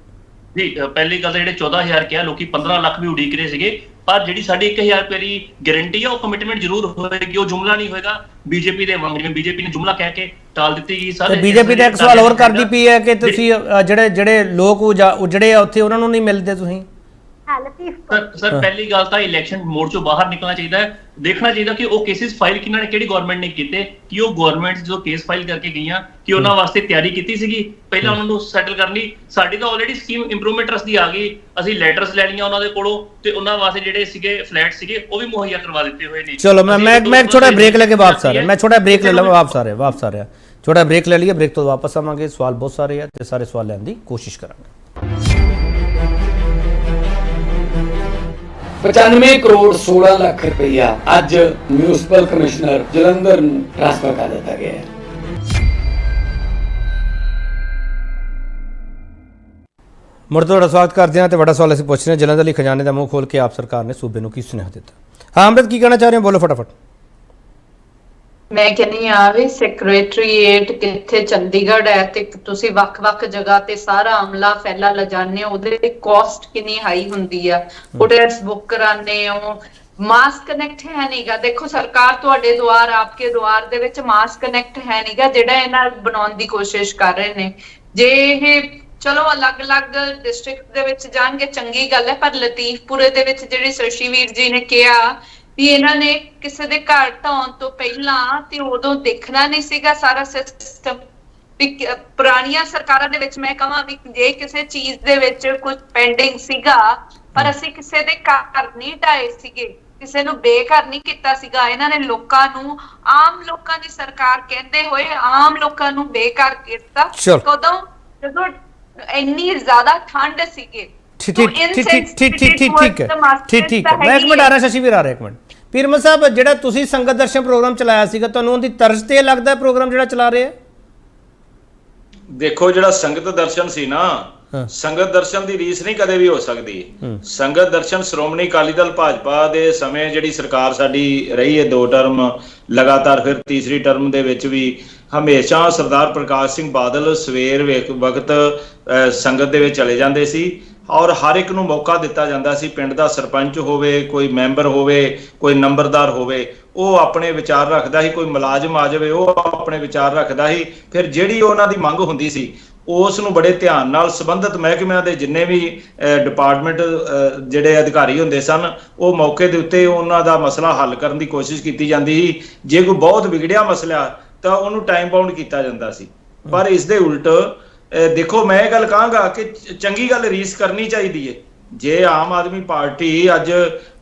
ਜੀ। ਪਹਿਲੀ ਗੱਲ ਤਾਂ ਜਿਹੜੇ 14000 ਕਿਹਾ, ਲੋਕੀ 15 ਲੱਖ ਵੀ ਉਡੀਕ ਰਹੇ ਸੀਗੇ, ਪਰ ਜਿਹੜੀ ਸਾਡੀ 1000 ਰੁਪਏ ਦੀ ਗਾਰੰਟੀ ਆ ਉਹ ਕਮਿਟਮੈਂਟ ਜ਼ਰੂਰ ਹੋਏਗੀ, ਉਹ ਜੁਮਲਾ ਨਹੀਂ ਹੋਏਗਾ ਬੀਜੇਪੀ ਦੇ ਵਾਂਗ। ਜਿਵੇਂ ਬੀਜੇਪੀ ਨੇ ਜੁਮਲਾ ਕਹਿ ਕੇ ਟਾਲ ਦਿੱਤੀ ਗਈ। ਸਾਰੇ ਬੀਜੇਪੀ ਦਾ ਇੱਕ ਸਵਾਲ ਹੋਰ ਕਰਦੀ ਪਈ ਹੈ ਕਿ ਤੁਸੀਂ ਜਿਹੜੇ ਲੋਕ ਉਜੜੇ ਆ ਉੱਥੇ ਉਹਨਾਂ ਨੂੰ ਨਹੀਂ ਮਿਲਦੇ ਤੁਸੀਂ। ਸਰ, ਪਹਿਲੀ ਗੱਲ ਤਾਂ ਇਲੈਕਸ਼ਨ ਮੋਡ ਚੋਂ ਬਾਹਰ ਨਿਕਲਣਾ ਚਾਹੀਦਾ ਹੈ। ਦੇਖਣਾ ਚਾਹੀਦਾ ਕਿ ਉਹ ਕੇਸਿਸ ਫਾਈਲ ਕਿਹਨਾਂ ਨੇ, ਕਿਹੜੀ ਗਵਰਨਮੈਂਟ ਨੇ ਕੀਤੇ, ਕਿ ਉਹ ਗਵਰਨਮੈਂਟ ਜਦੋਂ ਕੇਸ ਫਾਈਲ ਕਰਕੇ ਗਈਆਂ ਕਿ ਉਹਨਾਂ ਵਾਸਤੇ ਤਿਆਰੀ ਕੀਤੀ ਸੀਗੀ ਪਹਿਲਾਂ ਉਹਨਾਂ ਨੂੰ ਸੈਟਲ ਕਰਨ ਲਈ। ਸਾਡੀ ਤਾਂ ਆਲਰੇਡੀ ਸਕੀਮ ਇੰਪਰੂਵਮੈਂਟ ਟਰਸਟ ਦੀ ਆ ਗਈ, ਅਸੀਂ ਲੈਟਰਸ ਲੈ ਲਈਆਂ ਉਹਨਾਂ ਦੇ ਕੋਲੋਂ ਤੇ ਉਹਨਾਂ ਵਾਸਤੇ ਜਿਹੜੇ ਸੀਗੇ ਫਲੈਟ ਸੀਗੇ ਉਹ ਵੀ ਮੁਹੱਈਆ ਕਰਵਾ ਦਿੱਤੇ ਹੋਏ ਨੇ। ਚਲੋ ਮੈਂ ਛੋਟਾ ਬ੍ਰੇਕ ਲੈ ਕੇ ਵਾਪਸ ਆ ਰਿਹਾ। ਮੈਂ ਛੋਟਾ ਬ੍ਰੇਕ ਲੈ ਲਵਾਂ, ਵਾਪਸ ਆ ਰਿਹਾ। ਛੋਟਾ ਬ੍ਰੇਕ ਲੈ ਲਈਏ, ਬ੍ਰੇਕ ਤੋਂ ਵਾਪਸ ਆਵਾਂਗੇ। ਸਵਾਲ ਬਹੁਤ ਸਾਰੇ ਆ ਤੇ ਸਾਰੇ ਸਵਾਲ ਲੈਣ ਦੀ ਕੋਸ਼ਿਸ਼ ਕਰਾਂਗੇ। 95 ਕਰੋੜ 16 ਲੱਖ ਰੁਪਈਆ ਅੱਜ ਮਿਊਨਿਸਪਲ ਕਮਿਸ਼ਨਰ ਜਲੰਧਰ ਨੂੰ ਟ੍ਰਾਂਸਫਰ ਕਰ ਦਿੱਤਾ ਗਿਆ ਹੈ। ਮੁੜ ਤੋਂ ਤੁਹਾਡਾ ਸਵਾਗਤ ਕਰਦੇ ਹਾਂ ਤੇ ਵੱਡਾ ਸਵਾਲ ਅਸੀਂ ਪੁੱਛ ਰਹੇ ਹਾਂ, ਜਲੰਧਰ ਲਈ ਖਜ਼ਾਨੇ ਦਾ ਮੂੰਹ ਖੋਲ ਕੇ ਆਪ ਸਰਕਾਰ ਨੇ ਸੂਬੇ ਨੂੰ ਕੀ ਸੁਨੇਹਾ ਦਿੱਤਾ? ਹਾਂ ਅੰਮ੍ਰਿਤ, ਕੀ ਕਹਿਣਾ ਚਾਹ ਰਹੇ ਹੋ? ਬੋਲੋ ਫਟਾਫਟ। ਮੈਂ ਕਹਿੰਦੀ ਆ ਵੀ ਸੈਕਟਰੀਏਟ ਕਿੱਥੇ ਚੰਡੀਗੜ੍ਹ ਹੈ ਤੇ ਤੁਸੀਂ ਵੱਖ-ਵੱਖ ਜਗ੍ਹਾ ਤੇ ਸਾਰਾ ਅਮਲਾ ਫੈਲਾ ਲਜਾਨੇ ਹੋ, ਉਹਦੇ ਕਾਸਟ ਕਿੰਨੀ ਹਾਈ ਹੁੰਦੀ ਆ। ਹੋਟਲਸ ਬੁੱਕ ਕਰਾਨੇ ਹੋ, ਮਾਸ ਕਨੈਕਟ ਹੈ ਨਹੀਂਗਾ। ਦੇਖੋ ਸਰਕਾਰ ਤੁਹਾਡੇ ਦੁਆਰ, ਆਪਕੇ ਦੁਆਰ ਦੇ ਵਿੱਚ ਮਾਸ ਕਨੈਕਟ ਹੈ ਨਹੀਂਗਾ ਜਿਹੜਾ ਇਹਨਾਂ ਬਣਾਉਣ ਦੀ ਕੋਸ਼ਿਸ਼ ਕਰ ਰਹੇ ਨੇ। ਜੇ ਇਹ ਚਲੋ ਅਲੱਗ-ਅਲੱਗ ਡਿਸਟ੍ਰਿਕਟ ਦੇ ਵਿੱਚ ਜਾਣਗੇ ਚੰਗੀ ਗੱਲ ਹੈ, ਪਰ ਲਤੀਫਪੁਰੇ ਦੇ ਵਿੱਚ ਜਿਹੜੀ ਸ਼ਸ਼ੀਵੀਰ ਜੀ ਨੇ ਕਿਹਾ ਵੀ ਇਹਨਾਂ ਨੇ ਕਿਸੇ ਦੇ ਘਰ ਢਾਉਣ ਤੋਂ ਪਹਿਲਾਂ ਤੇ ਉਦੋਂ ਦੇਖਣਾ ਨਹੀਂ ਸੀਗਾ ਸਾਰਾ ਸਿਸਟਮ। ਪੁਰਾਣੀਆਂ ਸਰਕਾਰਾਂ ਦੇ ਵਿੱਚ ਮੈਂ ਕਹਾਂ ਵੀ ਜੇ ਕਿਸੇ ਚੀਜ਼ ਦੇ ਵਿੱਚ ਕੁਝ ਪੈਂਡਿੰਗ ਸੀਗਾ ਪਰ ਅਸੀਂ ਕਿਸੇ ਦੇ ਘਰ ਨਹੀਂ ਢਾਏ ਸੀਗੇ, ਕਿਸੇ ਨੂੰ ਬੇਘਰ ਨਹੀਂ ਕੀਤਾ ਸੀਗਾ। ਇਹਨਾਂ ਨੇ ਲੋਕਾਂ ਨੂੰ, ਆਮ ਲੋਕਾਂ ਦੀ ਸਰਕਾਰ ਕਹਿੰਦੇ ਹੋਏ ਆਮ ਲੋਕਾਂ ਨੂੰ ਬੇਘਰ ਕੀਤਾ। ਕਦੋਂ? ਜਦੋਂ ਇੰਨੀ ਜ਼ਿਆਦਾ ਠੰਡ ਸੀਗੇ। ਠੀਕ ਹੈ। ਮੈਂ ਇੱਕ ਮਿੰਟ ਆ ਰਿਹਾ ਸ਼ਸ਼ੀਵੀਰ, ਆ ਰਿਹਾ ਇੱਕ ਮਿੰਟ। ਪੀਰਮਲ ਸਾਹਿਬ, ਜਿਹੜਾ ਤੁਸੀਂ ਸੰਗਤ ਦਰਸ਼ਨ ਪ੍ਰੋਗਰਾਮ ਚਲਾਇਆ ਸੀਗਾ, ਤੁਹਾਨੂੰ ਉਹਦੀ ਤਰਜ਼ ਤੇ ਲੱਗਦਾ ਪ੍ਰੋਗਰਾਮ ਜਿਹੜਾ ਚਲਾ ਰਹੇ ਆ? ਦੇਖੋ, ਜਿਹੜਾ ਸੰਗਤ ਦਰਸ਼ਨ ਸੀ ਨਾ, ਸੰਗਤ ਦਰਸ਼ਨ ਦੀ ਰੀਸ ਨਹੀਂ ਕਦੇ ਵੀ ਹੋ ਸਕਦੀ। ਸੰਗਤ ਦਰਸ਼ਨ ਸ਼੍ਰੋਮਣੀ ਅਕਾਲੀ ਦਲ ਭਾਜਪਾ ਦੇ ਸਮੇਂ ਜਿਹੜੀ ਸਰਕਾਰ ਸਾਡੀ ਰਹੀ ਹੈ 2 ਟਰਮ ਲਗਾਤਾਰ, ਫਿਰ ਤੀਸਰੀ ਟਰਮ ਦੇ ਵਿੱਚ ਵੀ ਹਮੇਸ਼ਾ ਸਰਦਾਰ ਪ੍ਰਕਾਸ਼ ਸਿੰਘ ਬਾਦਲ ਸਵੇਰ ਵਕਤ ਸੰਗਤ ਦੇ ਵਿੱਚ ਚਲੇ ਜਾਂਦੇ ਸੀ ਔਰ ਹਰ ਇੱਕ ਨੂੰ ਮੌਕਾ ਦਿੱਤਾ ਜਾਂਦਾ ਸੀ। ਪਿੰਡ ਦਾ ਸਰਪੰਚ ਹੋਵੇ, ਕੋਈ ਮੈਂਬਰ ਹੋਵੇ, ਕੋਈ ਨੰਬਰਦਾਰ ਹੋਵੇ, ਉਹ ਆਪਣੇ ਵਿਚਾਰ ਰੱਖਦਾ ਸੀ। ਕੋਈ ਮੁਲਾਜ਼ਮ ਆ ਜਾਵੇ, ਉਹ ਆਪਣੇ ਵਿਚਾਰ ਰੱਖਦਾ ਸੀ। ਫਿਰ ਜਿਹੜੀ ਉਹਨਾਂ ਦੀ ਮੰਗ ਹੁੰਦੀ ਸੀ ਉਸ ਨੂੰ ਬੜੇ ਧਿਆਨ ਨਾਲ ਸੰਬੰਧਿਤ ਮਹਿਕਮਿਆਂ ਦੇ ਜਿੰਨੇ ਵੀ ਡਿਪਾਰਟਮੈਂਟ ਜਿਹੜੇ ਅਧਿਕਾਰੀ ਹੁੰਦੇ ਸਨ, ਉਹ ਮੌਕੇ ਦੇ ਉੱਤੇ ਉਹਨਾਂ ਦਾ ਮਸਲਾ ਹੱਲ ਕਰਨ ਦੀ ਕੋਸ਼ਿਸ਼ ਕੀਤੀ ਜਾਂਦੀ ਸੀ। ਜੇ ਕੋਈ ਬਹੁਤ ਵਿਗੜਿਆ ਮਸਲਾ ਤਾਂ ਉਹਨੂੰ ਟਾਈਮ ਬਾਉਂਡ ਕੀਤਾ ਜਾਂਦਾ ਸੀ। ਪਰ ਇਸ ਦੇ ਉਲਟ ਦੇਖੋ, ਮੈਂ ਇਹ ਗੱਲ ਕਹਾਂਗਾ ਕਿ ਚੰਗੀ ਗੱਲ ਰੀਸ ਕਰਨੀ ਚਾਹੀਦੀ ਹੈ। ਜੇ ਆਮ ਆਦਮੀ ਪਾਰਟੀ ਅੱਜ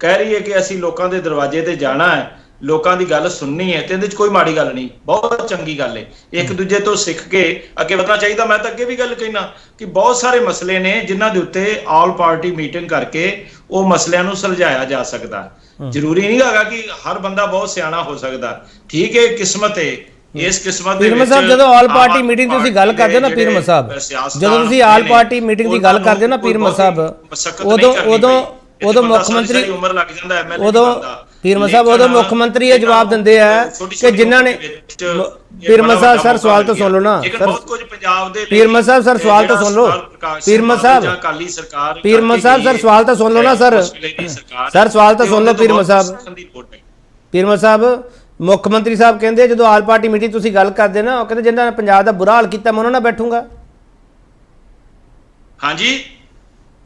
ਕਹਿ ਰਹੀ ਹੈ ਕਿ ਅਸੀਂ ਲੋਕਾਂ ਦੇ ਦਰਵਾਜ਼ੇ ਤੇ ਜਾਣਾ ਹੈ, ਲੋਕਾਂ ਦੀ ਗੱਲ ਸੁਣਨੀ ਹੈ, ਤੇ ਇਹਦੇ 'ਚ ਕੋਈ ਮਾੜੀ ਗੱਲ ਨਹੀਂ, ਬਹੁਤ ਚੰਗੀ ਗੱਲ ਹੈ। ਇੱਕ ਦੂਜੇ ਤੋਂ ਸਿੱਖ ਕੇ ਅੱਗੇ ਵਧਣਾ ਚਾਹੀਦਾ। ਮੈਂ ਤਾਂ ਅੱਗੇ ਵੀ ਗੱਲ ਕਹਿਣਾ ਕਿ ਬਹੁਤ ਸਾਰੇ ਮਸਲੇ ਨੇ ਜਿਨ੍ਹਾਂ ਦੇ ਉੱਤੇ ਆਲ ਪਾਰਟੀ ਮੀਟਿੰਗ ਕਰਕੇ ਉਹ ਮਸਲਿਆਂ ਨੂੰ ਸੁਲਝਾਇਆ ਜਾ ਸਕਦਾ। ਜ਼ਰੂਰੀ ਨਹੀਂ ਹੈਗਾ ਕਿ ਹਰ ਬੰਦਾ ਬਹੁਤ ਸਿਆਣਾ ਹੋ ਸਕਦਾ। ਠੀਕ ਹੈ, ਕਿਸਮਤ ਹੈ। ਇਸ ਕਿਸਮਤ ਦੇ ਪੀਰਮਲ ਸਾਹਿਬ, ਜਦੋਂ ਆਲ ਪਾਰਟੀ ਮੀਟਿੰਗ ਤੁਸੀਂ ਗੱਲ ਕਰਦੇ ਹੋ ਨਾ ਪੀਰਮਲ ਸਾਹਿਬ, ਜਦੋਂ ਤੁਸੀਂ ਆਲ ਪਾਰਟੀ ਮੀਟਿੰਗ ਦੀ ਗੱਲ ਕਰਦੇ ਹੋ ਨਾ ਪੀਰਮਲ ਸਾਹਿਬ, ਉਦੋਂ ਮੁੱਖ ਮੰਤਰੀ ਪੀਰਮਲ ਸਾਹਿਬ ਉਦੋਂ ਮੁੱਖ ਮੰਤਰੀ ਇਹ ਜਵਾਬ ਦਿੰਦੇ ਆ ਕਿ ਜਿਨ੍ਹਾਂ ਨੇ ਪੀਰਮਲ ਸਾਹਿਬ ਸਰ ਸਵਾਲ ਤਾਂ ਸੁਣ ਲਓ ਨਾ ਪੀਰਮਲ ਸਾਹਿਬ ਸਰ ਸਵਾਲ ਤਾਂ ਸੁਣ ਲਓ ਪੀਰਮਲ ਸਾਹਿਬ ਸਰ ਸਵਾਲ ਤਾਂ ਸੁਣ ਲਓ ਨਾ ਸਰ ਸਵਾਲ ਤਾਂ ਸੁਣ ਲਓ ਪੀਰਮਲ ਸਾਹਿਬ ਮੁੱਖ ਮੰਤਰੀ ਸਾਹਿਬ ਕਹਿੰਦੇ ਜਦੋਂ ਆਲ ਪਾਰਟੀ ਮੀਟਿੰਗ ਤੁਸੀਂ ਗੱਲ ਕਰਦੇ ਨਾ, ਉਹ ਕਹਿੰਦੇ ਜਿਨ੍ਹਾਂ ਨੇ ਪੰਜਾਬ ਦਾ ਬੁਰਾ ਹਾਲ ਕੀਤਾ ਮੈਂ ਉਹਨਾਂ ਨਾਲ ਬੈਠੂੰਗਾ। ਹਾਂਜੀ,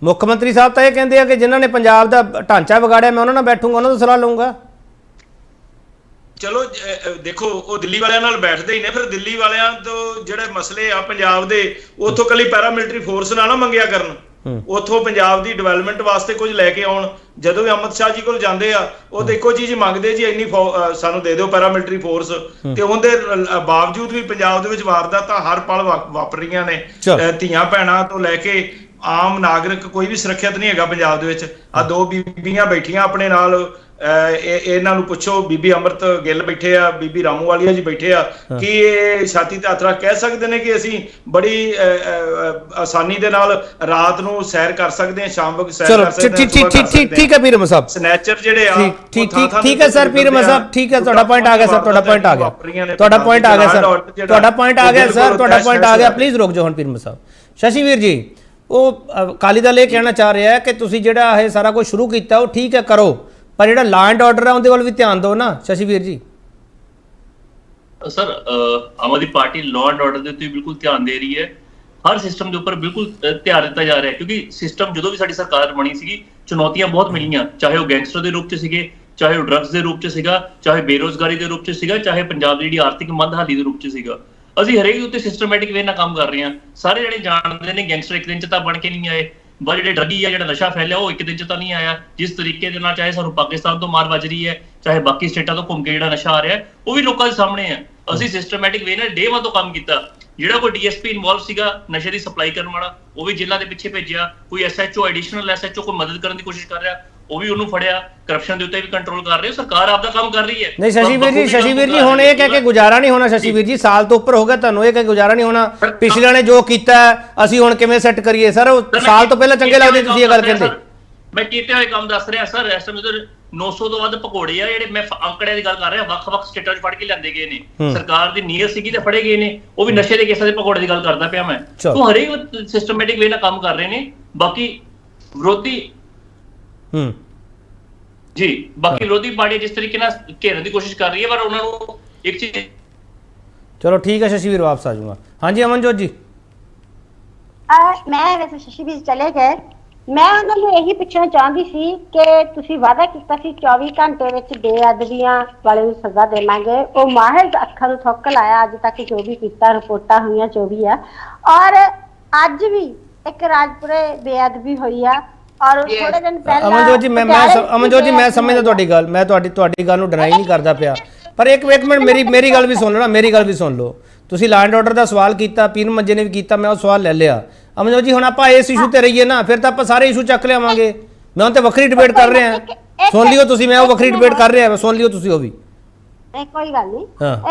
ਮੁੱਖ ਮੰਤਰੀ ਸਾਹਿਬ ਤਾਂ ਇਹ ਕਹਿੰਦੇ ਆ ਕਿ ਜਿਨ੍ਹਾਂ ਨੇ ਪੰਜਾਬ ਦਾ ਢਾਂਚਾ ਵਿਗਾੜਿਆ ਮੈਂ ਉਹਨਾਂ ਨਾਲ ਬੈਠੂੰਗਾ, ਉਹਨਾਂ ਤੋਂ ਸਲਾਹ ਲਊਂਗਾ। ਚਲੋ ਦੇਖੋ, ਉਹ ਦਿੱਲੀ ਵਾਲਿਆਂ ਨਾਲ ਬੈਠਦੇ ਹੀ ਨੇ। ਫਿਰ ਦਿੱਲੀ ਵਾਲਿਆਂ ਤੋਂ ਜਿਹੜੇ ਮਸਲੇ ਆ ਪੰਜਾਬ ਦੇ, ਉੱਥੋਂ ਕੱਲੀ ਪੈਰਾਮਿਲਟਰੀ ਫੋਰਸ ਨਾ ਮੰਗਿਆ ਕਰਨ, ਉੱਥੋਂ ਪੰਜਾਬ ਦੀ ਡਿਵੈਲਪਮੈਂਟ ਵਾਸਤੇ ਕੁਝ ਲੈ ਕੇ ਆਉਣ। ਜਦੋਂ ਵੀ ਅਮਿਤ ਸ਼ਾਹ ਜੀ ਕੋਲ ਜਾਂਦੇ ਆ, ਉਹ ਤਾਂ ਇੱਕੋ ਚੀਜ਼ ਮੰਗਦੇ ਜੀ, ਇੰਨੀ ਸਾਨੂੰ ਦੇ ਦਿਓ ਪੈਰਾਮਿਲਟਰੀ ਫੋਰਸ। ਤੇ ਉਹਦੇ ਬਾਵਜੂਦ ਵੀ ਪੰਜਾਬ ਦੇ ਵਿੱਚ ਵਾਰਦਾਤਾਂ ਹਰ ਪਲ ਵਾਪਰ ਰਹੀਆਂ ਨੇ। ਧੀਆਂ ਭੈਣਾਂ ਤੋਂ ਲੈ ਕੇ ਆਮ ਨਾਗਰਿਕ ਕੋਈ ਵੀ ਸੁਰੱਖਿਅਤ ਨਹੀਂ ਹੈਗਾ ਪੰਜਾਬ ਦੇ ਵਿੱਚ। ਆ 2 ਬੀਬੀਆਂ ਬੈਠੀਆਂ ਆਪਣੇ ਨਾਲ, ਇਹਨਾਂ ਨੂੰ ਪੁੱਛੋ, ਬੀਬੀ ਅੰਮ੍ਰਿਤ ਗਿੱਲ ਬੈਠੇ ਆ, ਬੀਬੀ ਰਾਮੂਵਾਲੀਆ ਜੀ ਬੈਠੇ ਆ, ਕਿ ਇਹ ਛਾਤੀ ਤੇ ਹੱਥ ਰੱਖ ਕਹਿ ਸਕਦੇ ਨੇ ਕਿ ਅਸੀਂ ਬੜੀ ਆਸਾਨੀ ਦੇ ਨਾਲ ਰਾਤ ਨੂੰ ਸੈਰ ਕਰ ਸਕਦੇ ਹਾਂ, ਸ਼ਾਮ ਵਕਤ ਸੈਰ ਕਰ ਸਕਦੇ ਹਾਂ। ਠੀਕ ਹੈ ਪੀਰਮਲ ਸਾਹਿਬ, ਸਨੈਚਰ ਜਿਹੜੇ ਆ ਠੀਕ ਹੈ ਸਰ ਪੀਰਮਲ ਸਾਹਿਬ, ਠੀਕ ਹੈ, ਤੁਹਾਡਾ ਪੁਆਇੰਟ ਆ ਗਿਆ ਸਰ, ਤੁਹਾਡਾ ਪੁਆਇੰਟ ਆ ਗਿਆ ਸਰ, ਤੁਹਾਡਾ ਪੁਆਇੰਟ ਆ ਗਿਆ। ਪਲੀਜ਼ ਰੁਕ ਜਾਓ ਹੁਣ ਪੀਰਮਲ ਸਾਹਿਬ। ਸ਼ਸ਼ੀ ਵੀਰ ਜੀ, ਉਹ ਅਕਾਲੀ ਦਲ ਇਹ ਕਹਿਣਾ ਚਾਹ ਰਿਹਾ ਹੈ ਕਿ ਤੁਸੀਂ ਜਿਹੜਾ ਇਹ ਸਾਰਾ ਕੁਝ ਸ਼ੁਰੂ ਕੀਤਾ ਉਹ ਠੀਕ ਹੈ ਕਰੋ, ਪਰ ਜਿਹੜਾ ਲਾ ਐਂਡ ਆਰਡਰ ਹੈ ਉਹਦੇ ਵੱਲ ਵੀ ਧਿਆਨ ਦਿਓ ਨਾ ਸ਼ਸ਼ੀ ਵੀਰ ਜੀ। Sir Aam Aadmi party law and order ਦੇ ਉੱਤੇ ਬਿਲਕੁਲ ਧਿਆਨ ਦੇ ਰਹੀ ਹੈ। ਹਰ ਸਿਸਟਮ ਦੇ ਉੱਪਰ ਬਿਲਕੁਲ ਧਿਆਨ ਦਿੱਤਾ ਜਾ ਰਿਹਾ ਹੈ, ਕਿਉਂਕਿ ਸਿਸਟਮ ਜਦੋਂ ਵੀ ਸਾਡੀ ਸਰਕਾਰ ਬਣੀ ਸੀਗੀ ਚੁਣੌਤੀਆਂ ਬਹੁਤ ਮਿਲੀਆਂ, ਚਾਹੇ ਉਹ ਗੈਂਗਸਟਰ ਦੇ ਰੂਪ 'ਚ ਸੀਗੇ, ਚਾਹੇ ਉਹ ਡਰੱਗਸ ਦੇ ਰੂਪ 'ਚ ਸੀਗਾ, ਚਾਹੇ ਬੇਰੋਜ਼ਗਾਰੀ ਦੇ ਰੂਪ 'ਚ ਸੀਗਾ, ਚਾਹੇ ਪੰਜਾਬ ਦੀ ਜਿਹੜੀ ਆਰਥਿਕ ਮੰਦਹਾਲੀ ਦੇ ਰੂਪ 'ਚ ਸੀਗਾ। ਅਸੀਂ ਹਰੇਕ ਉੱਤੇ ਸਿਸਟਮੈਟਿਕ ਵੇ ਨਾਲ ਕੰਮ ਕਰ ਰਹੇ ਹਾਂ। ਸਾਰੇ ਜਿਹੜੇ ਜਾਣਦੇ ਨੇ ਗੈਂਗਸਟਰ ਇੱਕ ਦਿਨ 'ਚ ਤਾਂ ਬਣ ਕੇ ਨਹੀਂ ਆਏ, ਬਸ ਜਿਹੜੇ ਡਰੱਗੀ ਆ, ਜਿਹੜਾ ਨਸ਼ਾ ਫੈਲਿਆ ਉਹ ਇੱਕ ਦਿਨ 'ਚ ਤਾਂ ਨਹੀਂ ਆਇਆ। ਜਿਸ ਤਰੀਕੇ ਦੇ ਨਾਲ ਚਾਹੇ ਸਾਨੂੰ ਪਾਕਿਸਤਾਨ ਤੋਂ ਮਾਰ ਵੱਜ ਰਹੀ ਹੈ, ਚਾਹੇ ਬਾਕੀ ਸਟੇਟਾਂ ਤੋਂ ਘੁੰਮ ਕੇ ਜਿਹੜਾ ਨਸ਼ਾ ਆ ਰਿਹਾ ਉਹ ਵੀ ਲੋਕਾਂ ਦੇ ਸਾਹਮਣੇ ਹੈ। ਅਸੀਂ ਸਿਸਟਮੈਟਿਕ ਵੇ ਨਾਲ ਡੇ 1 ਤੋਂ ਕੰਮ ਕੀਤਾ। ਜਿਹੜਾ ਕੋਈ ਡੀਐਸਪੀ ਇਨਵੋਲਵ ਸੀਗਾ ਨਸ਼ੇ ਦੀ ਸਪਲਾਈ ਕਰਨ ਵਾਲਾ, ਉਹ ਵੀ ਜੇਲ੍ਹਾਂ ਦੇ ਪਿੱਛੇ ਭੇਜਿਆ। ਕੋਈ ਐਸਐਚਓ ਐਡੀਸ਼ਨਲ ਐਸਐਚਓ ਕੋਈ ਮਦਦ ਕਰਨ ਦੀ ਕੋਸ਼ਿਸ਼ ਕਰ ਰਿਹਾ, ਉਹ ਵੀ ਉਹਨੂੰ ਫੜਿਆ। ਕਰਪਸ਼ਨ ਦੇ ਉੱਤੇ ਵੀ ਕੰਟਰੋਲ ਕਰ ਰਹੇ। ਸਰਕਾਰ ਆਪਦਾ ਕੰਮ ਕਰ ਰਹੀ ਹੈ। ਨਹੀਂ ਸ਼ਸ਼ੀ ਵੀਰ ਜੀ ਹੁਣ ਇਹ ਕਹਿ ਕੇ ਗੁਜ਼ਾਰਾ ਨਹੀਂ ਹੋਣਾ। ਸ਼ਸ਼ੀ ਵੀਰ ਜੀ, ਸਾਲ ਤੋਂ ਉੱਪਰ ਹੋ ਗਿਆ ਤੁਹਾਨੂੰ ਇਹ ਕਹਿ ਕੇ ਗੁਜ਼ਾਰਾ ਨਹੀਂ ਹੋਣਾ ਪਿਛਲਿਆਂ ਨੇ ਜੋ ਕੀਤਾ ਅਸੀਂ ਹੁਣ ਕਿਵੇਂ ਸੈੱਟ ਕਰੀਏ। ਸਰ ਉਹ ਸਾਲ ਤੋਂ ਪਹਿਲਾਂ ਚੰਗੇ ਲੱਗਦੇ ਤੁਸੀਂ ਇਹ ਗੱਲ ਕਹਿੰਦੇ। ਮੈਂ ਕੀਤੇ ਹੋਏ ਕੰਮ ਦੱਸ ਰਿਹਾ ਸਰ। ਇਸ ਟਾਈਮ 900 ਤੋਂ ਵੱਧ ਪਕੌੜੇ ਆ ਜਿਹੜੇ ਮੈਂ ਅੰਕੜਿਆਂ ਦੀ ਗੱਲ ਕਰ ਰਿਹਾ, ਵੱਖ-ਵੱਖ ਸਟੇਟਾਂ 'ਚ ਫੜ ਕੇ ਲਿਆਂਦੇ ਗਏ ਨੇ। ਸਰਕਾਰ ਦੀ ਨੀਅਤ ਸੀਗੀ ਤੇ ਫੜੇ ਗਏ ਨੇ। ਉਹ ਵੀ ਨਸ਼ੇ ਦੇ ਕੇਸਾਂ ਦੇ ਪਕੌੜੇ ਦੀ ਗੱਲ ਕਰਦਾ ਪਿਆ ਮੈਂ। ਉਹ ਹਰੇਕ ਸਿਸਟਮੈਟਿਕ ਵੇ ਨਾਲ ਕੰਮ ਕਰ ਰਹੇ ਨੇ। ਬਾਕੀ ਵਿਰੋਧੀ ਬਾਕੀ ਵਿਰੋਧੀ ਪਾਰਟੀ ਜਿਸ ਤਰੀਕੇ ਨਾਲ ਘੇਰਨ ਦੀ ਕੋਸ਼ਿਸ਼ ਕਰ ਰਹੀ ਹੈ, ਪਰ ਉਹਨਾਂ ਨੂੰ ਇੱਕ ਚੀਜ਼। ਚਲੋ ਠੀਕ ਹੈ ਸ਼ਸ਼ੀ ਵੀਰ, ਵਾਪਸ ਆ ਜਾਊਂਗਾ। ਹਾਂਜੀ ਅਮਨਜੋਤ ਜੀ। ਮੈਂ ਵੈਸੇ ਸ਼ਸ਼ੀ ਵੀਰ ਚਲੇ ਗਏ, ਮੈਂ ਉਹਨਾਂ ਨੂੰ ਇਹੀ ਪੁੱਛਣਾ ਚਾਹੁੰਦੀ ਸੀ ਕਿ ਤੁਸੀਂ ਵਾਅਦਾ ਕੀਤਾ ਸੀ 24 ਘੰਟੇ ਵਿੱਚ ਬੇਅਦਬੀਆਂ ਵਾਲੇ ਨੂੰ ਸਜ਼ਾ ਦੇਵਾਂਗੇ। ਉਹ ਮਾਹਿਰ ਅੱਖਾਂ ਨੂੰ ਥੁੱਕ ਲਾਇਆ ਅੱਜ ਤੱਕ ਜੋ ਵੀ ਕੀਤਾ, ਰਿਪੋਰਟਾਂ ਹੋਈਆਂ ਜੋ ਵੀ ਆ, ਔਰ ਅੱਜ ਵੀ ਇੱਕ ਰਾਜਪੁਰੇ ਬੇਅਦਬੀ ਹੋਈ ਆ। ਔਰ ਥੋੜੇ ਦਿਨ ਪਹਿਲਾਂ ਅਮਨਜੋਤ ਜੀ ਮੈਂ ਸਮਝਦਾ ਤੁਹਾਡੀ ਗੱਲ, ਮੈਂ ਤੁਹਾਡੀ ਗੱਲ ਨੂੰ ਡਿਨਾਈ ਨਹੀਂ ਕਰਦਾ ਪਿਆ, ਪਰ ਇੱਕ ਮਿੰਟ ਮੇਰੀ ਗੱਲ ਵੀ ਸੁਣ ਲਓ ਨਾ, ਮੇਰੀ ਗੱਲ ਵੀ ਸੁਣ ਲਓ। ਤੁਸੀਂ ਲਾ ਐਂਡ ਆਰਡਰ ਦਾ ਸਵਾਲ ਕੀਤਾ, ਪੀਰ ਮੰਜੇ ਨੇ ਵੀ ਕੀਤਾ, ਮੈਂ ਉਹ ਸਵਾਲ ਲੈ ਲਿਆ। ਅਮਨਜੋਤ ਜੀ ਹੁਣ ਆਪਾਂ ਇਸ ਇਸ਼ੂ ਤੇ ਰਹੀਏ ਨਾ, ਫਿਰ ਤਾਂ ਆਪਾਂ ਸਾਰੇ ਇਸ਼ੂ ਚੱਕ ਲਿਆਵਾਂਗੇ। ਮੈਂ ਹੁਣ ਤੇ ਵੱਖਰੀ ਡਿਬੇਟ ਕਰ ਰਿਹਾ, ਸੁਣ ਲਿਓ ਤੁਸੀਂ, ਮੈਂ ਉਹ ਵੱਖਰੀ ਡਿਬੇਟ ਕਰ ਰਿਹਾ, ਸੁਣ ਲਿਓ ਤੁਸੀਂ ਉਹ ਵੀ। ਕੋਈ ਗੱਲ ਨਹੀਂ।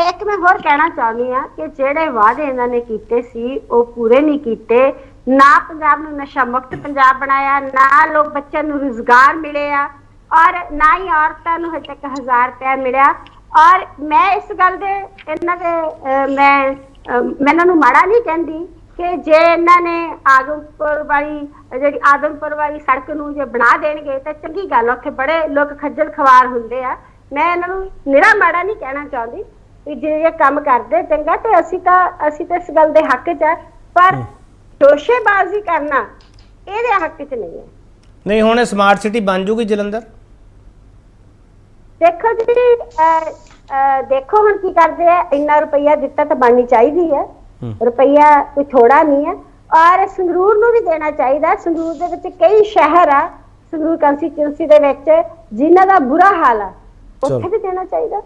ਇੱਕ ਮੈਂ ਹੋਰ ਕਹਿਣਾ ਚਾਹੁੰਦੀ ਹਾਂ ਕਿ ਜਿਹੜੇ ਵਾਅਦੇ ਇਹਨਾਂ ਨੇ ਕੀਤੇ ਸੀ ਉਹ ਪੂਰੇ ਨਹੀਂ ਕੀਤੇ। ਨਾ ਪੰਜਾਬ ਨੂੰ ਨਸ਼ਾ ਮੁਕਤ ਪੰਜਾਬ ਬਣਾਇਆ, ਨਾ ਲੋਕ ਬੱਚਿਆਂ ਨੂੰ ਰੁਜ਼ਗਾਰ ਮਿਲੇ ਆ, ਔਰ ਨਾ ਹੀ ਔਰਤਾਂ ਨੂੰ ਹਜੇ ਤੱਕ 1000 ਰੁਪਇਆ ਮਿਲਿਆ। ਔਰ ਮੈਂ ਇਸ ਗੱਲ ਦੇ ਇਹਨਾਂ ਦੇ ਮੈਂ ਇਹਨਾਂ ਨੂੰ ਮਾੜਾ ਨਹੀਂ ਕਹਿੰਦੀ ਕਿ ਜੇ ਇਹਨਾਂ ਨੇ ਆਦਮਪੁਰ ਵਾਲੀ ਸੜਕ ਨੂੰ ਜੇ ਬਣਾ ਦੇਣਗੇ ਤਾਂ ਚੰਗੀ ਗੱਲ, ਉੱਥੇ ਬੜੇ ਲੋਕ ਖੱਜਲ ਖਵਾਰ ਹੁੰਦੇ ਆ। ਮੈਂ ਇਹਨਾਂ ਨੂੰ ਨਿਰਾ ਮਾੜਾ ਨਹੀਂ ਕਹਿਣਾ ਚਾਹੁੰਦੀ ਵੀ ਜੇ ਇਹ ਕੰਮ ਕਰਦੇ ਚੰਗਾ, ਤੇ ਅਸੀਂ ਤਾਂ ਇਸ ਗੱਲ ਦੇ ਹੱਕ 'ਚ ਆ, ਪਰ ਸ਼ੋਸ਼ੇਬਾਜ਼ੀ ਕਰਨਾ ਇਹਦੇ ਹੱਕ 'ਚ ਨਹੀਂ ਹੈ। ਨਹੀਂ, ਹੁਣ ਸਮਾਰਟ ਸਿਟੀ ਬਣ ਜੂਗੀ ਜਲੰਧਰ? ਦੇਖੋ ਜੀ, ਦੇਖੋ ਹੁਣ ਕੀ ਕਰਦੇ ਆ। ਇੰਨਾ ਰੁਪਈਆ ਦਿੱਤਾ ਤਾਂ ਬਣਨੀ ਚਾਹੀਦੀ ਹੈ, ਰੁਪਈਆ ਕੋਈ ਥੋੜਾ ਨਹੀਂ ਹੈ। ਔਰ ਸੰਗਰੂਰ ਨੂੰ ਵੀ ਦੇਣਾ ਚਾਹੀਦਾ। ਸੰਗਰੂਰ ਦੇ ਵਿੱਚ ਕਈ ਸ਼ਹਿਰ ਆ, ਸੰਗਰੂਰ ਕੰਸਟੀਚੁਐਂਸੀ ਦੇ ਵਿੱਚ ਜਿਨ੍ਹਾਂ ਦਾ ਬੁਰਾ ਹਾਲ ਆ, ਉੱਥੇ ਵੀ ਦੇਣਾ ਚਾਹੀਦਾ।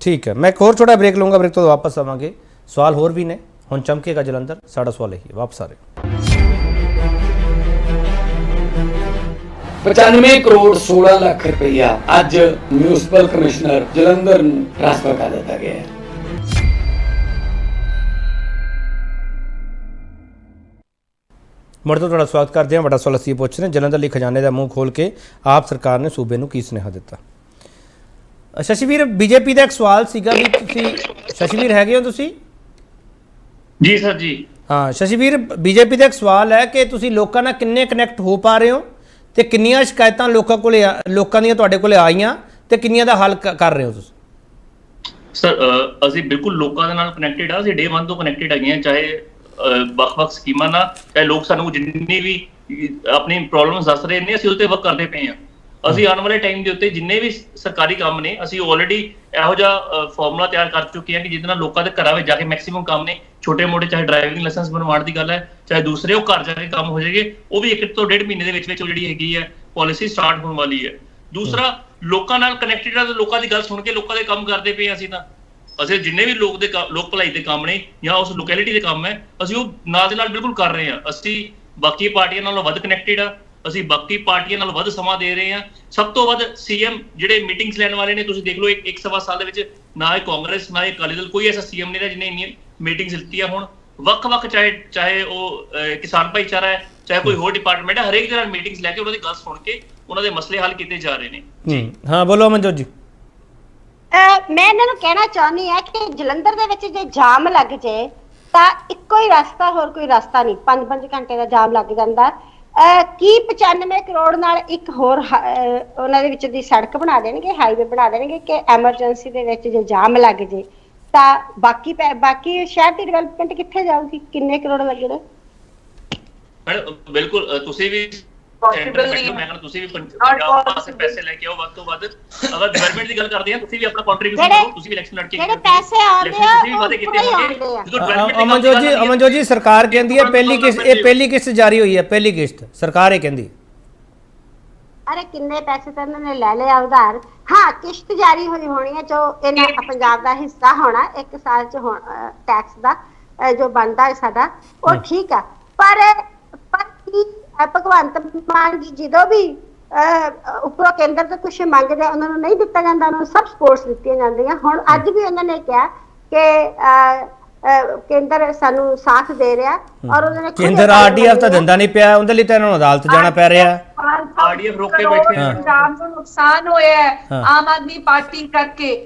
ਠੀਕ ਹੈ, ਮੈਂ ਇੱਕ ਹੋਰ ਛੋਟਾ ਬ੍ਰੇਕ ਲਵਾਂਗਾ, ਬ੍ਰੇਕ ਤੋਂ ਵਾਪਸ ਆਵਾਂਗੇ। ਸਵਾਲ ਹੋਰ ਵੀ ਨੇ, ਹੁਣ ਚਮਕੇਗਾ ਜਲੰਧਰ, ਸਾਡਾ ਸਵਾਲ ਇਹੀ ਹੈ। ਵਾਪਸ ਆ ਰਹੇ 95 ਕਰੋੜ 16 ਲੱਖ ਰੁਪਈਆ ਅੱਜ ਮਿਊਨਿਸਪਲ ਕਮਿਸ਼ਨਰ ਜਲੰਧਰ ਨੂੰ ਟ੍ਰਾਂਸਫਰ ਕਰ ਦਿੱਤਾ ਗਿਆ ਹੈ। ਮੁੜ ਤੋਂ ਤੁਹਾਡਾ ਸਵਾਗਤ ਕਰਦੇ ਹਾਂ। ਵੱਡਾ ਸਵਾਲ ਅਸੀਂ ਪੁੱਛ ਰਹੇ ਹਾਂ, ਜਲੰਧਰ ਲਈ ਖਜ਼ਾਨੇ ਦਾ ਮੂੰਹ ਖੋਲ ਕੇ ਆਪ ਸਰਕਾਰ ਨੇ ਸੂਬੇ ਨੂੰ ਕੀ ਸੁਨੇਹਾ ਦਿੱਤਾ? ਸ਼ਸ਼ੀਵੀਰ, ਬੀਜੇਪੀ ਦਾ ਇੱਕ ਸਵਾਲ ਸੀਗਾ ਵੀ ਤੁਸੀਂ ਸ਼ਸ਼ੀਵੀਰ ਹੈਗੇ ਹੋ ਤੁਸੀਂ? ਜੀ ਸਰ ਜੀ। ਹਾਂ ਸ਼ਸ਼ੀਵੀਰ, ਬੀਜੇਪੀ ਦਾ ਇੱਕ ਸਵਾਲ ਹੈ ਕਿ ਤੁਸੀਂ ਲੋਕਾਂ ਨਾਲ ਕਿੰਨੇ ਕਨੈਕਟ ਹੋ ਪਾ ਰਹੇ ਹੋ ਤੇ ਕਿੰਨੀਆਂ ਸ਼ਿਕਾਇਤਾਂ ਲੋਕਾਂ ਦੀਆਂ ਤੁਹਾਡੇ ਕੋਲੇ ਆਈਆਂ ਤੇ ਕਿੰਨੀਆਂ ਦਾ ਹੱਲ ਕਰ ਰਹੇ ਹੋ ਤੁਸੀਂ? ਸਰ ਅਸੀਂ ਬਿਲਕੁਲ ਲੋਕਾਂ ਦੇ ਨਾਲ ਕਨੈਕਟਡ ਆ। ਅਸੀਂ ਡੇ 1 ਤੋਂ ਕਨੈਕਟਡ ਹੈਗੇ ਆ, ਚਾਹੇ ਵੱਖ-ਵੱਖ ਸਕੀਮਾਂ ਨਾਲ, ਚਾਹੇ ਲੋਕ ਸਾਨੂੰ ਜਿੰਨੀ ਵੀ ਆਪਣੀ ਪ੍ਰੋਬਲਮਸ ਦੱਸ ਰਹੇ ਨੇ, ਅਸੀਂ ਉਹਦੇ ਤੇ ਵਰਕ ਕਰਦੇ ਪਏ ਆ। ਅਸੀਂ ਆਉਣ ਵਾਲੇ ਟਾਈਮ ਦੇ ਉੱਤੇ ਜਿੰਨੇ ਵੀ ਸਰਕਾਰੀ ਕੰਮ ਨੇ, ਅਸੀਂ ਆਲਰੇਡੀ ਇਹੋ ਜਿਹਾ ਫਾਰਮੂਲਾ ਤਿਆਰ ਕਰ ਚੁੱਕੇ ਹਾਂ ਕਿ ਜਿਹਦੇ ਨਾਲ ਲੋਕਾਂ ਦੇ ਘਰਾਂ ਵਿੱਚ ਜਾ ਕੇ ਮੈਕਸਿਮਮ ਕੰਮ ਨੇ, ਛੋਟੇ ਮੋਟੇ, ਚਾਹੇ ਡਰਾਈਵਿੰਗ ਲਾਇਸੈਂਸ ਬਣਵਾਉਣ ਦੀ ਗੱਲ ਹੈ, ਚਾਹੇ ਦੂਸਰੇ, ਉਹ ਘਰ ਜਾ ਕੇ ਕੰਮ ਹੋ ਜਾਏਗੇ। ਉਹ ਵੀ 1 ਤੋਂ 1.5 ਮਹੀਨੇ ਦੇ ਵਿੱਚ ਉਹ ਜਿਹੜੀ ਹੈਗੀ ਹੈ ਪਾਲਿਸੀ ਸਟਾਰਟ ਹੋਣ ਵਾਲੀ ਹੈ। ਦੂਸਰਾ, ਲੋਕਾਂ ਨਾਲ ਕਨੈਕਟਡ ਆ, ਲੋਕਾਂ ਦੀ ਗੱਲ ਸੁਣ ਕੇ ਲੋਕਾਂ ਦੇ ਕੰਮ ਕਰਦੇ ਪਏ ਅਸੀਂ ਤਾਂ। ਅਸੀਂ ਜਿੰਨੇ ਵੀ ਲੋਕ ਭਲਾਈ ਦੇ ਕੰਮ ਨੇ ਜਾਂ ਉਸ ਲੋਕੈਲਿਟੀ ਦੇ ਕੰਮ ਹੈ, ਅਸੀਂ ਉਹ ਨਾਲ ਦੇ ਨਾਲ ਬਿਲਕੁਲ ਕਰ ਰਹੇ ਹਾਂ। ਅਸੀਂ ਬਾਕੀ ਪਾਰਟੀਆਂ ਨਾਲੋਂ ਵੱਧ ਕਨੈਕਟਡ ਆ, ਅਸੀਂ ਬਾਕੀ ਪਾਰਟੀਆਂ ਨਾਲ ਵੱਧ ਸਮਾਂ ਦੇ ਰਹੇ ਹਾਂ। ਸਭ ਤੋਂ ਵੱਧ ਸੀਐਮ ਜਿਹੜੇ ਮੀਟਿੰਗਸ ਲੈਣ ਵਾਲੇ ਨੇ, ਤੁਸੀਂ ਦੇਖ ਲਓ ਇੱਕ ਸਵਾ ਸਾਲ ਦੇ ਵਿੱਚ ਨਾ ਹੀ ਕਾਂਗਰਸ ਨਾ ਹੀ ਅਕਾਲੀ ਦਲ, ਕੋਈ ਐਸਾ ਸੀਐਮ ਨਹੀਂ ਰਿਹਾ ਜਿਹਨੇ ਇੰਨੀਆਂ ਮੀਟਿੰਗਸ ਲਿੱਤੀਆਂ ਹੋਣ। ਵੱਖ-ਵੱਖ ਚਾਹੇ ਉਹ ਕਿਸਾਨ ਭਾਈਚਾਰਾ ਹੈ, ਚਾਹੇ ਕੋਈ ਹੋਰ ਡਿਪਾਰਟਮੈਂਟ ਹੈ, ਹਰੇਕ ਜਗ੍ਹਾ ਮੀਟਿੰਗਸ ਲੈ ਕੇ ਉਹਨਾਂ ਦੀ ਗੱਲ ਸੁਣ ਕੇ ਉਹਨਾਂ ਦੇ ਮਸਲੇ ਹੱਲ ਕੀਤੇ ਜਾ ਰਹੇ ਨੇ। ਜੀ ਹਾਂ, ਬੋਲੋ ਅਮਨਜੋਤ ਜੀ। ਮੈਂ ਇਹਨਾਂ ਨੂੰ ਕਹਿਣਾ ਚਾਹੁੰਦੀ ਹਾਂ ਕਿ ਜਲੰਧਰ ਦੇ ਵਿੱਚ ਜੇ ਜਾਮ ਲੱਗ ਜੇ ਤਾਂ ਇੱਕੋ ਹੀ ਰਸਤਾ, ਹੋਰ ਕੋਈ ਰਸਤਾ ਨਹੀਂ। 5-5 ਘੰਟੇ ਦਾ ਜਾਮ ਲੱਗ ਜਾਂਦਾ। ਕੀ 95 ਕਰੋੜ ਨਾਲ ਇੱਕ ਹੋਰ ਉਹਨਾਂ ਦੇ ਵਿੱਚ ਦੀ ਸੜਕ ਬਣਾ ਦੇਣਗੇ, ਹਾਈਵੇ ਬਣਾ ਦੇਣਗੇ ਕਿ ਐਮਰਜੈਂਸੀ ਦੇ ਵਿੱਚ ਜੇ ਜਾਮ ਲੱਗ ਜੇ ਤਾਂ ਬਾਕੀ ਸ਼ਹਿਰ ਦੀ ਡਿਵੈਲਪਮੈਂਟ ਕਿੱਥੇ ਜਾਊਗੀ? ਕਿੰਨੇ ਕਰੋੜ ਲੱਗਣੇ? ਬਿਲਕੁਲ, ਤੁਸੀਂ ਵੀ ਤੁਸੀਂ ਵੀ ਪੰਜਾਬ ਪਾਸੇ ਪੈਸੇ ਲੈ ਕੇ ਆਓ ਵੱਧ ਤੋਂ ਵੱਧ। ਅਗਰ ਗਵਰਨਮੈਂਟ ਦੀ ਗੱਲ ਕਰਦੇ ਆ, ਤੁਸੀਂ ਵੀ ਆਪਣਾ ਕੰਟਰੀਬਿਊਸ਼ਨ ਕਰੋ, ਤੁਸੀਂ ਵੀ ਇਲੈਕਸ਼ਨ ਲੜ ਕੇ ਜਿਹੜੇ ਪੈਸੇ ਆਉਂਦੇ ਆ ਅਮਨਜੋਤ ਜੀ, ਸਰਕਾਰ ਕਹਿੰਦੀ ਹੈ ਪਹਿਲੀ ਕਿਸ਼ਤ ਜਾਰੀ ਹੋਈ ਹੈ, ਪਹਿਲੀ ਕਿਸ਼ਤ ਸਰਕਾਰ ਇਹ ਕਹਿੰਦੀ। ਅਰੇ ਕਿੰਨੇ ਪੈਸੇ ਤਾਂ ਇਹਨਾਂ ਨੇ ਲੈ ਲਿਆ ਉਧਾਰ। ਹਾਂ, ਕਿਸ਼ਤ ਜਾਰੀ ਹੋਣੀ ਹੈ ਜੋ ਇਹਨਾਂ ਪੰਜਾਬ ਦਾ ਹਿੱਸਾ ਹੋਣਾ 1 ਸਾਲ ਚ ਟੈਕਸ ਦਾ ਜੋ ਬਣਦਾ ਹੈ ਸਾਡਾ, ਉਹ ਠੀਕ ਆ। ਪਰ ਕੀ ਭਗਵੰਤ ਮਾਨ ਜੀ ਜਦੋਂ ਵੀ ਉੱਪਰੋਂ ਕੇਂਦਰ ਤੋਂ ਕੁਛ ਮੰਗਦੇ, ਉਹਨਾਂ ਨੂੰ ਨਹੀਂ ਦਿੱਤਾ ਜਾਂਦਾ, ਉਹਨਾਂ ਨੂੰ ਸਭ ਸਪੋਰਟਸ ਦਿੱਤੀਆਂ ਜਾਂਦੀਆਂ। ਹੁਣ ਅੱਜ ਵੀ ਉਹਨਾਂ ਨੇ ਕਿਹਾ ਕਿ ਕੇਂਦਰ ਸਾਨੂੰ ਸਾਥ ਦੇ ਰਿਹਾ, ਔਰ ਉਹਨਾਂ ਨੇ ਕੇਂਦਰ ਆਰਡੀਐਫ ਤਾਂ ਦਿੰਦਾ ਨਹੀਂ ਪਿਆ, ਉਹਦੇ ਲਈ ਤਾਂ ਇਹਨਾਂ ਨੂੰ ਅਦਾਲਤ ਜਾਣਾ ਪੈ ਰਿਹਾ। ਆਰਡੀਐਫ ਰੋਕ ਕੇ ਬੈਠੇ ਆ। ਪੰਜਾਬ ਨੂੰ ਨੁਕਸਾਨ ਹੋਇਆ ਹੈ ਆਮ ਆਦਮੀ ਪਾਰਟੀ ਕਰਕੇ।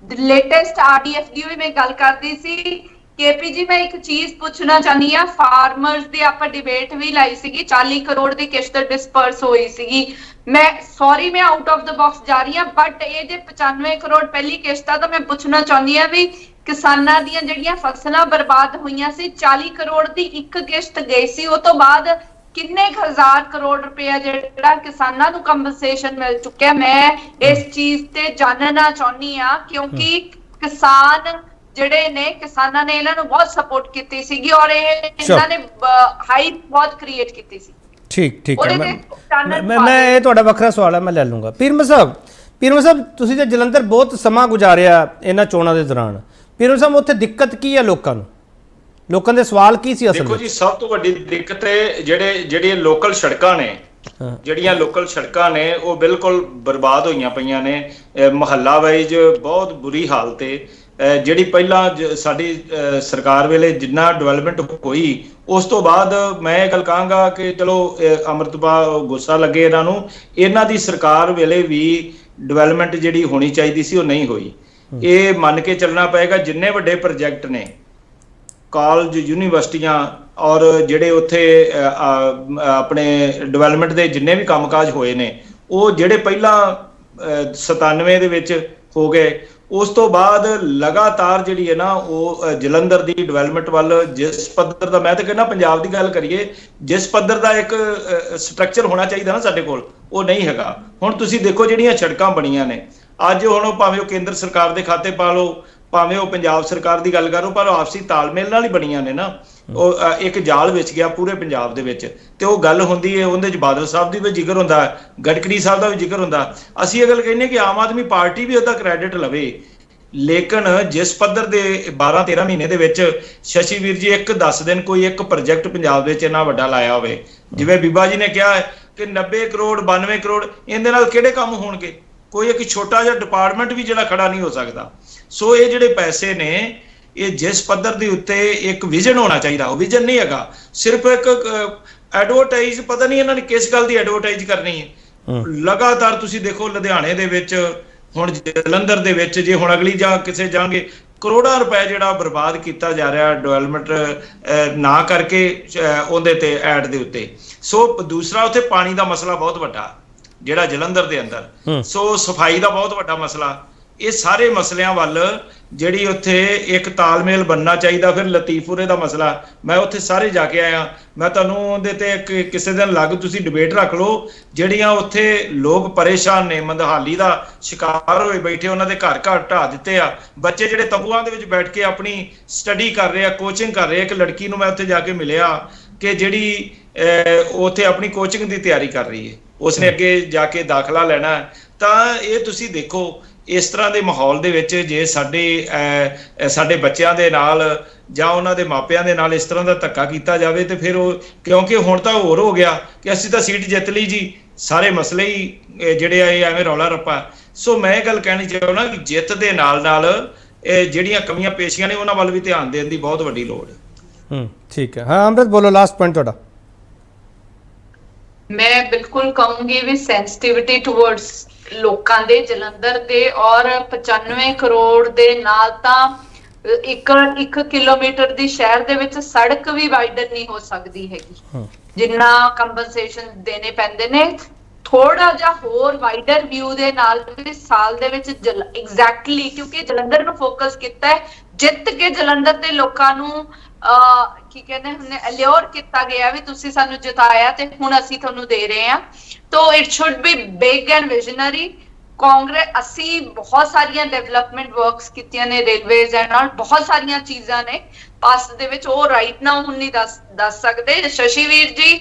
ਲੇਟੈਸਟ ਆਰਡੀਐਫ ਦੀ ਵੀ ਮੈਂ ਗੱਲ ਕਰਦੀ ਸੀ। केपी जी, मैं एक चीज पूछना चाहनी हाँ। फार्मर्स दी आपां डिबेट भी लाई सीगी, 40 करोड़ दी किश्त डिस्पर्स होई सीगी। मैं सॉरी, मैं आउट ऑफ द बॉक्स जा रही हाँ, बट ये जे 95 करोड़ पहली किश्त आ, तो मैं पूछना चाहनी हाँ भी किसानां दीयां जिहड़ियां फसलां बर्बाद होईयां सी, 40 करोड़ दी एक किश्त गई सी, उस तो बाद किन्ने 1000 करोड़ रुपया जिहड़ा किसानां नूं कंपनसेशन मिल चुक्या। मैं इस चीज ते जानना चाहनी हाँ क्योंकि किसान ਜਿਹੜੇ ਨੇ, ਕਿਸਾਨਾਂ ਨੇ ਇਹਨਾਂ ਨੂੰ ਬਹੁਤ ਸਪੋਰਟ ਕੀਤੀ ਸੀਗੀ ਔਰ ਇਹਨਾਂ ਨੇ ਹਾਈਪ ਬਹੁਤ ਕ੍ਰੀਏਟ ਕੀਤੀ ਸੀ। ਠੀਕ ਹੈ, ਮੈਂ ਇਹ ਤੁਹਾਡਾ ਵੱਖਰਾ ਸਵਾਲ ਹੈ, ਮੈਂ ਲੈ ਲੂੰਗਾ। ਪੀਰਮਲ ਸਾਹਿਬ, ਤੁਸੀਂ ਤਾਂ ਜਲੰਧਰ ਬਹੁਤ ਸਮਾਂ ਗੁਜ਼ਾਰਿਆ ਇਹਨਾਂ ਚੋਣਾਂ ਦੇ ਦੌਰਾਨ। ਪੀਰਮਲ ਸਾਹਿਬ, ਉੱਥੇ ਦਿੱਕਤ ਕੀ ਹੈ ਲੋਕਾਂ ਨੂੰ? ਲੋਕਾਂ ਦੇ ਸਵਾਲ ਕੀ ਸੀ ਅਸਲ ਵਿੱਚ? ਦੇਖੋ ਜੀ, ਸਭ ਤੋਂ ਵੱਡੀ ਦਿੱਕਤ ਹੈ ਜਿਹੜੀਆਂ ਲੋਕਲ ਸੜਕਾਂ ਨੇ ਉਹ ਬਿਲਕੁਲ ਬਰਬਾਦ ਹੋਈਆਂ ਪਈਆਂ ਨੇ। ਮੁਹੱਲਾ ਵਾਈਜ਼ ਬਹੁਤ ਬੁਰੀ ਹਾਲਤ ਹੈ। ਜਿਹੜੀ ਪਹਿਲਾਂ ਸਾਡੀ ਸਰਕਾਰ ਵੇਲੇ ਜਿੰਨਾ ਡਿਵੈਲਪਮੈਂਟ ਹੋਈ, ਉਸ ਤੋਂ ਬਾਅਦ ਮੈਂ ਇਹ ਗੱਲ ਕਹਾਂਗਾ ਕਿ ਚਲੋ ਅੰਮ੍ਰਿਤਪਾਲ ਗੁੱਸਾ ਲੱਗੇ ਇਹਨਾਂ ਨੂੰ, ਇਹਨਾਂ ਦੀ ਸਰਕਾਰ ਵੇਲੇ ਵੀ ਡਿਵੈਲਪਮੈਂਟ ਜਿਹੜੀ ਹੋਣੀ ਚਾਹੀਦੀ ਸੀ ਉਹ ਨਹੀਂ ਹੋਈ। ਇਹ ਮੰਨ ਕੇ ਚੱਲਣਾ ਪਏਗਾ ਜਿੰਨੇ ਵੱਡੇ ਪ੍ਰੋਜੈਕਟ ਨੇ, ਕਾਲਜ, ਯੂਨੀਵਰਸਿਟੀਆਂ ਔਰ ਜਿਹੜੇ ਉੱਥੇ ਆਪਣੇ ਡਿਵੈਲਪਮੈਂਟ ਦੇ ਜਿੰਨੇ ਵੀ ਕੰਮਕਾਜ ਹੋਏ ਨੇ, ਉਹ ਜਿਹੜੇ ਪਹਿਲਾਂ 97 ਦੇ ਵਿੱਚ ਹੋ ਗਏ, ਉਸ ਤੋਂ ਬਾਅਦ ਲਗਾਤਾਰ ਜਿਹੜੀ ਹੈ ਨਾ ਉਹ ਜਲੰਧਰ ਦੀ ਡਿਵੈਲਪਮੈਂਟ ਵੱਲ ਜਿਸ ਪੱਧਰ ਦਾ, ਮੈਂ ਤਾਂ ਕਹਿੰਦਾ ਪੰਜਾਬ ਦੀ ਗੱਲ ਕਰੀਏ, ਜਿਸ ਪੱਧਰ ਦਾ ਇੱਕ ਸਟਰਕਚਰ ਹੋਣਾ ਚਾਹੀਦਾ ਨਾ ਸਾਡੇ ਕੋਲ, ਉਹ ਨਹੀਂ ਹੈਗਾ। ਹੁਣ ਤੁਸੀਂ ਦੇਖੋ ਜਿਹੜੀਆਂ ਸੜਕਾਂ ਬਣੀਆਂ ਨੇ ਅੱਜ, ਹੁਣ ਉਹ ਭਾਵੇਂ ਉਹ ਕੇਂਦਰ ਸਰਕਾਰ ਦੇ ਖਾਤੇ ਪਾ ਲਓ, ਭਾਵੇਂ ਉਹ ਪੰਜਾਬ ਸਰਕਾਰ ਦੀ ਗੱਲ ਕਰੋ, ਪਰ ਆਪਸੀ ਤਾਲਮੇਲ ਨਾਲ ਹੀ ਬਣੀਆਂ ਨੇ ਨਾ। ਉਹ ਇੱਕ ਜਾਲ ਵਿਚ ਗਿਆ ਪੂਰੇ ਪੰਜਾਬ ਦੇ ਵਿੱਚ, ਤੇ ਉਹ ਗੱਲ ਹੁੰਦੀ ਹੈ, ਉਹਦੇ 'ਚ ਬਾਦਲ ਸਾਹਿਬ ਦੀ ਵੀ ਜ਼ਿਕਰ ਹੁੰਦਾ, ਗਡਕਰੀ ਸਾਹਿਬ ਦਾ ਵੀ ਜ਼ਿਕਰ ਹੁੰਦਾ। ਅਸੀਂ ਇਹ ਗੱਲ ਕਹਿੰਦੇ ਕਿ ਆਮ ਆਦਮੀ ਪਾਰਟੀ ਵੀ ਉਹਦਾ ਕ੍ਰੈਡਿਟ ਲਵੇ, ਲੇਕਿਨ ਜਿਸ ਪੱਧਰ ਦੇ 12-13 ਮਹੀਨੇ ਦੇ ਵਿੱਚ ਸ਼ਸ਼ੀ ਵੀਰ ਜੀ ਇੱਕ 10 ਦਿਨ ਕੋਈ ਇੱਕ ਪ੍ਰੋਜੈਕਟ ਪੰਜਾਬ ਵਿੱਚ ਇੰਨਾ ਵੱਡਾ ਲਾਇਆ ਹੋਵੇ, ਜਿਵੇਂ ਬੀਬਾ ਜੀ ਨੇ ਕਿਹਾ ਕਿ 90 ਕਰੋੜ 92 ਕਰੋੜ, ਇਹਦੇ ਨਾਲ ਕਿਹੜੇ ਕੰਮ ਹੋਣਗੇ? ਕੋਈ ਇੱਕ ਛੋਟਾ ਜਿਹਾ ਡਿਪਾਰਟਮੈਂਟ ਵੀ ਜਿਹੜਾ ਖੜਾ ਨਹੀਂ ਹੋ ਸਕਦਾ। ਸੋ ਇਹ ਜਿਹੜੇ ਪੈਸੇ ਨੇ, ਇਹ ਜਿਸ ਪੱਧਰ ਦੇ ਉੱਤੇ ਇੱਕ ਵਿਜ਼ਨ ਹੋਣਾ ਚਾਹੀਦਾ, ਉਹ ਵਿਜ਼ਨ ਨਹੀਂ ਹੈਗਾ, ਸਿਰਫ ਇੱਕ ਐਡਵਰਟਾਈਜ਼। ਪਤਾ ਨਹੀਂ ਇਹਨਾਂ ਨੇ ਕਿਸ ਗੱਲ ਦੀ ਐਡਵਰਟਾਈਜ਼ ਕਰਨੀ ਹੈ। ਲਗਾਤਾਰ ਤੁਸੀਂ ਦੇਖੋ ਲੁਧਿਆਣੇ ਦੇ ਵਿੱਚ, ਹੁਣ ਜਲੰਧਰ ਦੇ ਵਿੱਚ, ਜੇ ਹੁਣ ਅਗਲੀ ਜਾਂ ਕਿਸੇ ਜਾਣਗੇ, ਕਰੋੜਾਂ ਰੁਪਏ ਜਿਹੜਾ ਬਰਬਾਦ ਕੀਤਾ ਜਾ ਰਿਹਾ ਡਿਵੈਲਪਮੈਂਟ ਨਾ ਕਰਕੇ ਉਹਦੇ ਤੇ ਐਡ ਦੇ ਉੱਤੇ। ਸੋ ਦੂਸਰਾ ਉੱਥੇ ਪਾਣੀ ਦਾ ਮਸਲਾ ਬਹੁਤ ਵੱਡਾ ਜਿਹੜਾ ਜਲੰਧਰ ਦੇ ਅੰਦਰ, ਸੋ ਸਫਾਈ ਦਾ ਬਹੁਤ ਵੱਡਾ ਮਸਲਾ। ਇਹ ਸਾਰੇ ਮਸਲਿਆਂ ਵੱਲ ਜਿਹੜੀ ਉੱਥੇ ਇੱਕ ਤਾਲਮੇਲ ਬਣਨਾ ਚਾਹੀਦਾ। ਫਿਰ ਲਤੀਫਪੁਰੇ ਦਾ ਮਸਲਾ, ਮੈਂ ਉੱਥੇ ਸਾਰੇ ਜਾ ਕੇ ਆਇਆ, ਮੈਂ ਤੁਹਾਨੂੰ ਉਹਦੇ ਤੇ ਕਿਸੇ ਦਿਨ ਲੱਗ ਤੁਸੀਂ ਡਿਬੇਟ ਰੱਖ ਲਓ। ਜਿਹੜੀਆਂ ਉੱਥੇ ਲੋਕ ਪਰੇਸ਼ਾਨ ਨੇ, ਮੰਦਹਾਲੀ ਦਾ ਸ਼ਿਕਾਰ ਹੋਏ ਬੈਠੇ, ਉਹਨਾਂ ਦੇ ਘਰ ਢਾਹ ਦਿੱਤੇ ਆ, ਬੱਚੇ ਜਿਹੜੇ ਤੰਬੂਆਂ ਦੇ ਵਿੱਚ ਬੈਠ ਕੇ ਆਪਣੀ ਸਟੱਡੀ ਕਰ ਰਹੇ ਆ, ਕੋਚਿੰਗ ਕਰ ਰਹੇ ਆ। ਇੱਕ ਲੜਕੀ ਨੂੰ ਮੈਂ ਉੱਥੇ ਜਾ ਕੇ ਮਿਲਿਆ ਕਿ ਜਿਹੜੀ ਉੱਥੇ ਆਪਣੀ ਕੋਚਿੰਗ ਦੀ ਤਿਆਰੀ ਕਰ ਰਹੀ ਹੈ, ਉਸਨੇ ਅੱਗੇ ਜਾ ਕੇ ਦਾਖਲਾ ਲੈਣਾ। ਤਾਂ ਇਹ ਤੁਸੀਂ ਦੇਖੋ, ਇਸ ਤਰ੍ਹਾਂ ਦੇ ਮਾਹੌਲ ਦੇ ਵਿੱਚ ਜੇ ਸਾਡੇ ਬੱਚਿਆਂ ਦੇ ਨਾਲ ਜਾਂ ਉਹਨਾਂ ਦੇ ਮਾਪਿਆਂ ਦੇ ਨਾਲ ਇਸ ਤਰ੍ਹਾਂ ਦਾ ਧੱਕਾ ਕੀਤਾ ਜਾਵੇ, ਤੇ ਫਿਰ ਉਹ, ਕਿਉਂਕਿ ਹੁਣ ਤਾਂ ਹੋਰ ਹੋ ਗਿਆ ਕਿ ਅਸੀਂ ਤਾਂ ਸੀਟ ਜਿੱਤ ਲਈ ਜੀ, ਸਾਰੇ ਮਸਲੇ ਹੀ ਜਿਹੜੇ ਆ ਇਹ ਐਵੇਂ ਰੌਲਾ ਰੱਪਾ। ਸੋ ਮੈਂ ਇਹ ਗੱਲ ਕਹਿਣੀ ਚਾਹੁੰਦਾ ਕਿ ਜਿੱਤ ਦੇ ਨਾਲ ਨਾਲ ਜਿਹੜੀਆਂ ਕਮੀਆਂ ਪੇਸ਼ੀਆਂ ਨੇ ਉਹਨਾਂ ਵੱਲ ਵੀ ਧਿਆਨ ਦੇਣ ਦੀ ਬਹੁਤ ਵੱਡੀ ਲੋੜ ਹੈ। ਠੀਕ ਹੈ। ਹਾਂ ਅੰਮ੍ਰਿਤ ਬੋਲੋ, ਲਾਸਟ ਪੁਆਇੰਟ ਤੁਹਾਡਾ। ਮੈਂ ਬਿਲਕੁਲ ਕਹੂੰਗੀ ਵੀ ਸੈਂਸਿਟਿਵਿਟੀ ਟੁਵਰਡਸ ਲੋਕਾਂ ਦੇ ਜਲੰਧਰ ਦੇ, ਔਰ 95 ਕਰੋੜ ਦੇ ਨਾਲ ਤਾਂ ਇੱਕ ਕਿਲੋਮੀਟਰ ਦੀ ਸ਼ਹਿਰ ਦੇ ਵਿੱਚ ਸੜਕ ਵੀ ਵਾਈਡਨ ਨਹੀਂ ਹੋ ਸਕਦੀ ਹੈਗੀ, ਜਿੰਨਾ ਕੰਪਨਸੇਸ਼ਨ ਦੇਣੇ ਪੈਂਦੇ ਨੇ। ਥੋੜਾ ਜਿਹਾ ਹੋਰ ਵਾਈਡਰ ਵਿਊ ਦੇ ਨਾਲ ਵੀ ਸਾਲ ਦੇ ਵਿੱਚ ਐਗਜ਼ੈਕਟਲੀ, ਕਿਉਂਕਿ ਜਲੰਧਰ ਨੂੰ ਫੋਕਸ ਕੀਤਾ ਹੈ, ਜਿੱਤ ਕੇ ਜਲੰਧਰ ਦੇ ਲੋਕਾਂ ਨੂੰ ਕੀ ਕਹਿੰਦੇ ਹੁੰਦੇ ਅਲਿਓਰ ਕੀਤਾ ਗਿਆ ਵੀ ਤੁਸੀਂ ਸਾਨੂੰ ਜਿਤਾਇਆ ਤੇ ਹੁਣ ਅਸੀਂ ਤੁਹਾਨੂੰ ਦੇ ਰਹੇ ਹਾਂ। ਤੋ it should be big and visionary. Congress, ਅਸੀਂ ਬਹੁਤ ਸਾਰੀਆਂ ਡਿਵੈਲਪਮੈਂਟ ਵਰਕਸ ਕੀਤੀਆਂ ਨੇ, ਰੇਲਵੇਜ਼ ਐਂਡ ਨਾਲ ਬਹੁਤ ਸਾਰੀਆਂ ਚੀਜ਼ਾਂ ਨੇ ਪਾਸਟ ਦੇ ਵਿੱਚ, ਉਹ ਰਾਈਟ ਨਾਓ ਹੁਣ ਨਹੀਂ ਦੱਸ ਸਕਦੇ। ਸ਼ਸ਼ੀ ਵੀਰ ਜੀ,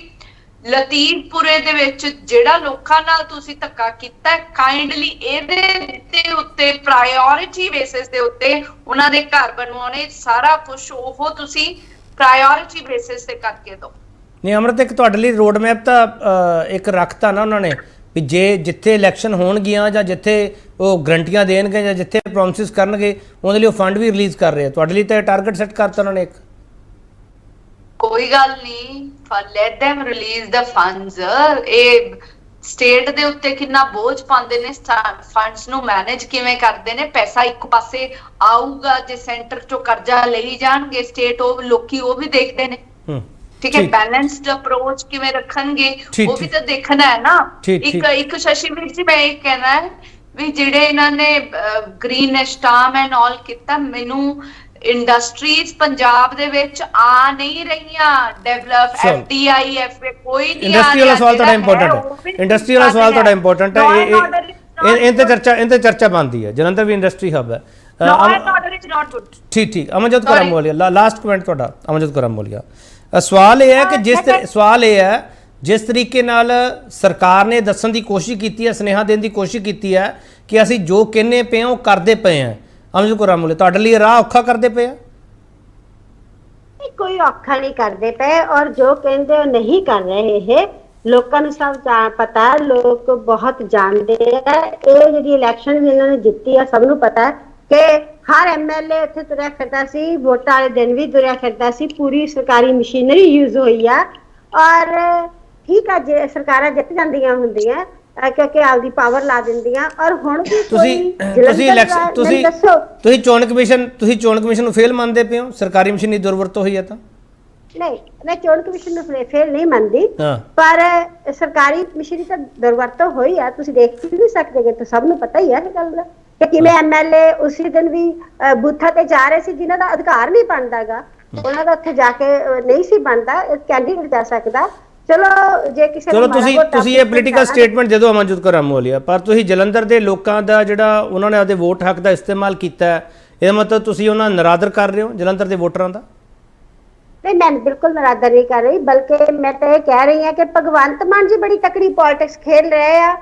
ਲਤੀਫਪੁਰੇ ਦੇ ਵਿੱਚ ਜਿਹੜਾ ਲੋਕਾਂ ਨਾਲ ਤੁਸੀਂ ਧੱਕਾ ਕੀਤਾ, ਕਾਈਂਡਲੀ ਇਹਦੇ ਦੇ ਉੱਤੇ ਪ੍ਰਾਇੋਰਿਟੀ ਬੇਸਿਸ ਦੇ ਉੱਤੇ ਉਹਨਾਂ ਦੇ ਘਰ ਬਣਵਾਉਣੇ, ਸਾਰਾ ਕੁਝ ਉਹ ਤੁਸੀਂ ਪ੍ਰਾਇੋਰਿਟੀ ਬੇਸਿਸ ਤੇ ਕਰਕੇ ਦਿਓ। ਨਹੀਂ ਅੰਮ੍ਰਿਤ, ਇੱਕ ਤੁਹਾਡੇ ਲਈ ਰੋਡ ਮੈਪ ਤਾਂ ਇੱਕ ਰੱਖਤਾ ਨਾ ਉਹਨਾਂ ਨੇ ਵੀ ਜੇ ਜਿੱਥੇ ਇਲੈਕਸ਼ਨ ਹੋਣਗੀਆਂ ਜਾਂ ਜਿੱਥੇ ਉਹ ਗਰੰਟੀਆਂ ਦੇਣਗੇ ਜਾਂ ਜਿੱਥੇ ਪ੍ਰੋਮਿਸਿਸ ਕਰਨਗੇ, ਉਹਦੇ ਲਈ ਉਹ ਫੰਡ ਵੀ ਰਿਲੀਜ਼ ਕਰ ਰਹੇ ਆ। ਤੁਹਾਡੇ ਲਈ ਤਾਂ ਟਾਰਗੇਟ ਸੈੱਟ ਕਰਤਾ ਉਹਨਾਂ ਨੇ ਇੱਕ। ਕੋਈ ਗੱਲ ਨਹੀਂ, let them release the funds। ਇਹ ਸਟੇਟ ਦੇ ਉੱਤੇ ਕਿੰਨਾ ਬੋਝ ਪਾਉਂਦੇ ਨੇ, ਫੰਡਸ ਨੂੰ ਮੈਨੇਜ ਕਿਵੇਂ ਕਰਦੇ ਨੇ, ਪੈਸਾ ਇੱਕ ਪਾਸੇ ਆਊਗਾ, ਜੇ ਸੈਂਟਰ ਚੋਂ ਕਰਜ਼ਾ ਲਈ ਜਾਣਗੇ ਸਟੇਟ, ਉਹ ਲੋਕੀ ਉਹ ਵੀ ਦੇਖਦੇ ਨੇ। ਠੀਕ ਹੈ, ਬੈਲੈਂਸਡ ਅਪਰੋਚ ਕਿਵੇਂ ਰੱਖਣਗੇ ਉਹ ਵੀ ਤਾਂ ਦੇਖਣਾ ਹੈ ਨਾ। ਇੱਕ ਸ਼ਸ਼ੀ ਵੀਰ ਜੀ, ਮੈਂ ਇਹ ਕਹਿਣਾ ਹੈ ਵੀ ਜਿਹੜੇ ਇਹਨਾਂ ਨੇ ਗ੍ਰੀਨ ਸਟਾਰਮ ਐਂਡ ਆਲ ਕੀਤਾ, ਮੈਨੂੰ ਇੰਡਸਟਰੀਜ਼ ਪੰਜਾਬ ਦੇ ਵਿੱਚ ਆ ਨਹੀਂ ਰਹੀਆਂ ਡਿਵੈਲਪ, FDI FA ਕੋਈ ਨਹੀਂ। ਇੰਡਸਟਰੀ ਵਾਲਾ ਸਵਾਲ ਤੁਹਾਡਾ ਇੰਪੋਰਟੈਂਟ ਹੈ, ਇੰਡਸਟਰੀ ਵਾਲਾ ਸਵਾਲ ਤੁਹਾਡਾ ਇੰਪੋਰਟੈਂਟ ਹੈ। ਇਹ ਤੇ ਚਰਚਾ ਬਣਦੀ ਹੈ। ਜਲੰਧਰ ਵੀ ਇੰਡਸਟਰੀ ਹੱਬ ਹੈ। ਠੀਕ ਅਮਨਜੋਤ ਕੌਰ ਅਮੋਲੀਆ, ਲਾਸਟ ਕਮੈਂਟ ਤੁਹਾਡਾ। ਅਮਨਜੋਤ ਕੌਰ ਅਮੋਲੀਆ, ਸਵਾਲ ਇਹ ਹੈ ਕਿ ਜਿਸ ਤਰੀਕੇ ਨਾਲ ਸਰਕਾਰ ਨੇ ਦੱਸਣ ਦੀ ਕੋਸ਼ਿਸ਼ ਕੀਤੀ ਹੈ, ਸੁਨੇਹਾ ਦੇਣ ਦੀ ਕੋਸ਼ਿਸ਼ ਕੀਤੀ ਹੈ ਕਿ ਅਸੀਂ ਜੋ ਕਹਿੰਦੇ ਪਏ ਹਾਂ ਉਹ ਕਰਦੇ ਪਏ ਹਾਂ, ਅਮਨਜੋਤ ਕੌਰ ਅਮੋਲੀਆ, ਤੁਹਾਡੇ ਲਈ ਰਾਹ ਔਖਾ ਕਰਦੇ ਪਏ ਆ? ਕੋਈ ਔਖਾ ਨਹੀਂ ਕਰਦੇ ਪਏ, ਔਰ ਜੋ ਕਹਿੰਦੇ ਉਹ ਨਹੀਂ ਕਰ ਰਹੇ ਇਹ ਲੋਕਾਂ ਨੂੰ ਸਭ ਪਤਾ, ਲੋਕ ਬਹੁਤ ਜਾਣਦੇ ਆ। ਇਹ ਜਿਹੜੀ ਇਲੈਕਸ਼ਨ ਵੀ ਇਹਨਾਂ ਨੇ ਜਿੱਤੀ ਆ, ਸਭ ਨੂੰ ਪਤਾ ਹੈ ਕਿ ਹਰ ਐਮਐਲਏ ਉੱਥੇ ਤੁਰਿਆ ਫਿਰਦਾ ਸੀ, ਵੋਟਾਂ ਵਾਲੇ ਦਿਨ ਵੀ ਤੁਰਿਆ ਫਿਰਦਾ ਸੀ, ਪੂਰੀ ਸਰਕਾਰੀ ਮਸ਼ੀਨਰੀ ਯੂਜ਼ ਹੋਈ ਆ। ਔਰ ਠੀਕ ਆ, ਜੇ ਸਰਕਾਰਾਂ ਜਿੱਤ ਜਾਂਦੀਆਂ ਹੁੰਦੀਆਂ ਕਿਉਂਕਿ ਆਪਦੀ ਪਾਵਰ ਲਾ ਦਿੰਦੀਆਂ। ਔਰ ਹੁਣ ਵੀ ਤੁਸੀਂ ਇਲੈਕਸ਼ਨ ਤੁਸੀਂ ਚੋਣ ਕਮਿਸ਼ਨ ਨੂੰ ਫੇਲ ਮੰਨਦੇ ਪਏ ਹੋ? ਸਰਕਾਰੀ ਮਸ਼ੀਨਰੀ ਦੁਰਵਰਤੋਂ ਹੋਈ ਹੈ ਤਾਂ? ਨਹੀਂ, ਮੈਂ ਚੋਣ ਕਮਿਸ਼ਨ ਨੂੰ ਫੇਲ ਨਹੀਂ ਮੰਨਦੀ, ਪਰ ਸਰਕਾਰੀ ਮਸ਼ੀਨਰੀ ਤਾਂ ਦੁਰਵਰਤੋਂ ਹੋਈ ਆ। ਤੁਸੀਂ ਦੇਖ ਨਹੀਂ ਸਕਦੇ ਕਿ ਸਭ ਨੂੰ ਪਤਾ ਹੀ ਹੈ ਇਹ ਗੱਲ ਦਾ ਕਿ ਕਿਵੇਂ ਐਮਐਲਏ ਉਸੇ ਦਿਨ ਵੀ ਬੂਥਾਂ ਤੇ ਜਾ ਰਹੇ ਸੀ ਜਿਨ੍ਹਾਂ ਦਾ ਅਧਿਕਾਰ ਨਹੀਂ ਬਣਦਾਗਾ, ਉਹਨਾਂ ਦਾ ਉੱਥੇ ਜਾ ਕੇ ਨਹੀਂ ਸੀ ਬਣਦਾ, ਕੈਂਡੀਡੇਟ ਜਾ ਸਕਦਾ। ਚਲੋ ਜੇ ਕਿਸੇ ਚਲੋ ਤੁਸੀਂ ਇਹ ਪੋਲੀਟੀਕਲ ਸਟੇਟਮੈਂਟ ਜਦੋਂ ਅਮਨਜੋਤ ਕੌਰ ਬੋਲਿਆ, ਪਰ ਤੁਸੀਂ ਜਲੰਧਰ ਦੇ ਲੋਕਾਂ ਦਾ ਜਿਹੜਾ ਉਹਨਾਂ ਨੇ ਆਪਦੇ ਵੋਟ ਹੱਕ ਦਾ ਇਸਤੇਮਾਲ ਕੀਤਾ ਹੈ, ਇਹਦਾ ਮਤਲਬ ਤੁਸੀਂ ਉਹਨਾਂ ਨਰਾਦਰ ਕਰ ਰਹੇ ਹੋ ਜਲੰਧਰ ਦੇ ਵੋਟਰਾਂ ਦਾ? ਨਹੀਂ, ਮੈਂ ਬਿਲਕੁਲ ਨਰਾਦਰ ਨਹੀਂ ਕਰ ਰਹੀ, ਬਲਕਿ ਮੈਂ ਤਾਂ ਇਹ ਕਹਿ ਰਹੀ ਹਾਂ ਕਿ ਭਗਵੰਤ ਮਾਨ ਜੀ ਬੜੀ ਤਕੜੀ ਪੋਲਿਟਿਕਸ ਖੇਡ ਰਹੇ ਆ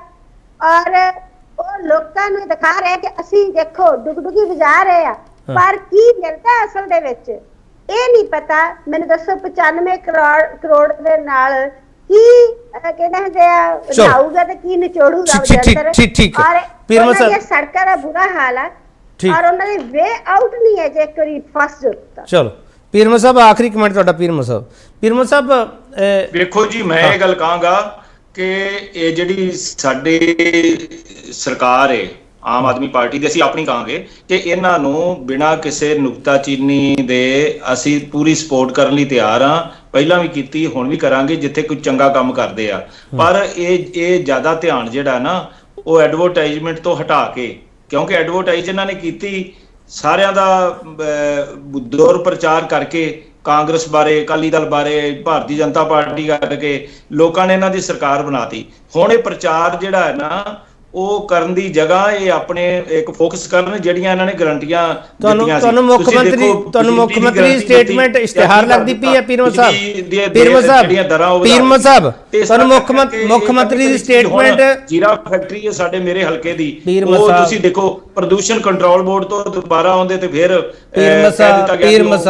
ਔਰ ਉਹ ਲੋਕਾਂ ਨੂੰ ਦਿਖਾ ਰਹੇ ਕਿ ਅਸੀਂ ਦੇਖੋ ਡੁਗਡੁਗੀ ਵਜਾ ਰਹੇ ਆ, ਪਰ ਕੀ ਮਿਲਦਾ ਅਸਲ ਦੇ ਵਿੱਚ ਇਹ ਨਹੀਂ ਪਤਾ। ਮੈਨੂੰ ਦੱਸੋ 95 ਕਰੋੜ ਦੇ ਨਾਲ ਕੀ ਕਹਿੰਦੇ ਹੁੰਦੇ ਆ ਜਾਊਗਾ ਤੇ ਕੀ ਨਿਚੋੜੂਗਾ ਜਲੰਧਰ। ਔਰ ਸੜਕਾਂ ਦਾ ਬੁਰਾ ਹਾਲ ਆ ਔਰ ਉਹਨਾਂ ਦੀ ਵੇ ਆਊਟ ਨਹੀਂ ਹੈ ਜੇ ਇੱਕ ਵਾਰੀ ਫਸ ਜਾਓ। ਚਲੋ ਪੀਰਮਲ ਸਾਹਿਬ, ਆਖਰੀ ਕਮੈਂਟ ਤੁਹਾਡਾ। ਪੀਰਮਲ ਸਾਹਿਬ ਵੇਖੋ ਜੀ, ਮੈਂ ਇਹ ਗੱਲ ਕਹਾਂਗਾ ਕਿ ਇਹ ਜਿਹੜੀ ਸਾਡੀ ਸਰਕਾਰ ਹੈ ਆਮ ਆਦਮੀ ਪਾਰਟੀ ਦੀ, ਅਸੀਂ ਆਪਣੀ ਕਹਾਂਗੇ ਕਿ ਇਹਨਾਂ ਨੂੰ ਬਿਨਾਂ ਕਿਸੇ ਨੁਕਤਾਚੀਨੀ ਦੇ ਅਸੀਂ ਪੂਰੀ ਸਪੋਰਟ ਕਰਨ ਲਈ ਤਿਆਰ ਹਾਂ। ਪਹਿਲਾਂ ਵੀ ਕੀਤੀ, ਹੁਣ ਵੀ ਕਰਾਂਗੇ ਜਿੱਥੇ ਕੋਈ ਚੰਗਾ ਕੰਮ ਕਰਦੇ ਆ। ਪਰ ਇਹ ਜ਼ਿਆਦਾ ਧਿਆਨ ਜਿਹੜਾ ਨਾ ਉਹ ਐਡਵਰਟਾਈਜ਼ਮੈਂਟ ਤੋਂ ਹਟਾ ਕੇ, ਕਿਉਂਕਿ ਐਡਵਰਟਾਈਜ਼ ਇਹਨਾਂ ਨੇ ਕੀਤੀ ਸਾਰਿਆਂ ਦਾ ਦੁਰ ਪ੍ਰਚਾਰ ਕਰਕੇ, ਕਾਂਗਰਸ ਬਾਰੇ, ਅਕਾਲੀ ਦਲ ਬਾਰੇ, ਭਾਰਤੀ ਜਨਤਾ ਪਾਰਟੀ ਕਰਕੇ ਲੋਕਾਂ ਨੇ ਇਹਨਾਂ ਦੀ ਸਰਕਾਰ ਬਣਾਤੀ। ਹੁਣ ਇਹ ਪ੍ਰਚਾਰ ਜਿਹੜਾ ਹੈ ਨਾ ਉਹ ਕਰਨ ਦੀ ਜਗ੍ਹਾ ਇਹ ਆਪਣੇ ਇੱਕ ਫੋਕਸ ਕਰਨ ਜਿਹੜੀਆਂ ਇਹਨਾਂ ਨੇ ਗਰੰਟੀਆਂ ਦਿੱਤੀਆਂ ਸੀ। ਤੁਹਾਨੂੰ ਮੁੱਖ ਮੰਤਰੀ ਸਟੇਟਮੈਂਟ ਇਸ਼ਤਿਹਾਰ ਲੱਗਦੀ ਪਈ ਹੈ ਪੀਰਮਲ ਸਾਹਿਬ ਤੁਹਾਨੂੰ ਮੁੱਖ ਮੰਤਰੀ ਦੀ ਸਟੇਟਮੈਂਟ। ਜੀਰਾ ਫੈਕਟਰੀ ਹੈ ਸਾਡੇ ਮੇਰੇ ਹਲਕੇ ਦੀ, ਉਹ ਤੁਸੀਂ ਦੇਖੋ ਪ੍ਰਦੂਸ਼ਣ ਕੰਟਰੋਲ ਬੋਰਡ ਤੋਂ ਦੁਬਾਰਾ ਆਉਂਦੇ ਤੇ ਫਿਰ ਪੀਰਮਲ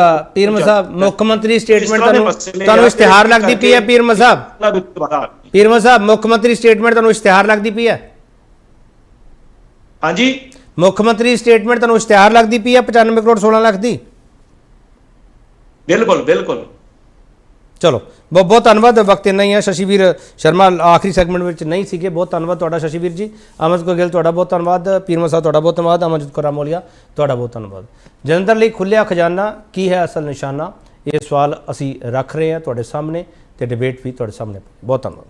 ਸਾਹਿਬ ਮੁੱਖ ਮੰਤਰੀ ਸਟੇਟਮੈਂਟ ਤੁਹਾਨੂੰ ਇਸ਼ਤਿਹਾਰ ਲੱਗਦੀ ਪਈ ਹੈ? ਪੀਰਮਲ ਸਾਹਿਬ ਮੁੱਖ ਮੰਤਰੀ ਸਟੇਟਮੈਂਟ ਤੁਹਾਨੂੰ ਇਸ਼ਤਿਹਾਰ ਲੱਗਦੀ ਪਈ ਹੈ? ਹਾਂਜੀ, ਮੁੱਖ ਮੰਤਰੀ ਸਟੇਟਮੈਂਟ ਤੁਹਾਨੂੰ ਇਸ਼ਤਿਹਾਰ ਲੱਗਦੀ ਪਈ ਹੈ 95 ਕਰੋੜ 16 ਲੱਖ ਦੀ? ਬਿਲਕੁਲ। ਚਲੋ ਬਹੁਤ ਧੰਨਵਾਦ। ਵਕਤ ਇੰਨਾ ਹੀ ਹੈ। ਸ਼ਸ਼ੀਵੀਰ ਸ਼ਰਮਾ ਆਖਰੀ ਸੈਗਮੈਂਟ ਵਿੱਚ ਨਹੀਂ ਸੀਗੇ। ਬਹੁਤ ਧੰਨਵਾਦ ਤੁਹਾਡਾ ਸ਼ਸ਼ੀਵੀਰ ਜੀ। ਅਮਨਜੋਤ ਗਿੱਲ ਤੁਹਾਡਾ ਬਹੁਤ ਧੰਨਵਾਦ। ਪੀਰਮਲ ਸਾਹਿਬ ਤੁਹਾਡਾ ਬਹੁਤ ਧੰਨਵਾਦ। ਅਮਨਜੋਤ ਕੌਰ ਮੋਲੀਆ ਤੁਹਾਡਾ ਬਹੁਤ ਧੰਨਵਾਦ। ਜਲੰਧਰ ਲਈ ਖੁੱਲਿਆ ਖਜ਼ਾਨਾ ਕੀ ਹੈ ਅਸਲ ਨਿਸ਼ਾਨਾ, ਇਹ ਸਵਾਲ ਅਸੀਂ ਰੱਖ ਰਹੇ ਹਾਂ ਤੁਹਾਡੇ ਸਾਹਮਣੇ ਤੇ ਡਿਬੇਟ ਵੀ ਤੁਹਾਡੇ ਸਾਹਮਣੇ। ਬਹੁਤ ਧੰਨਵਾਦ।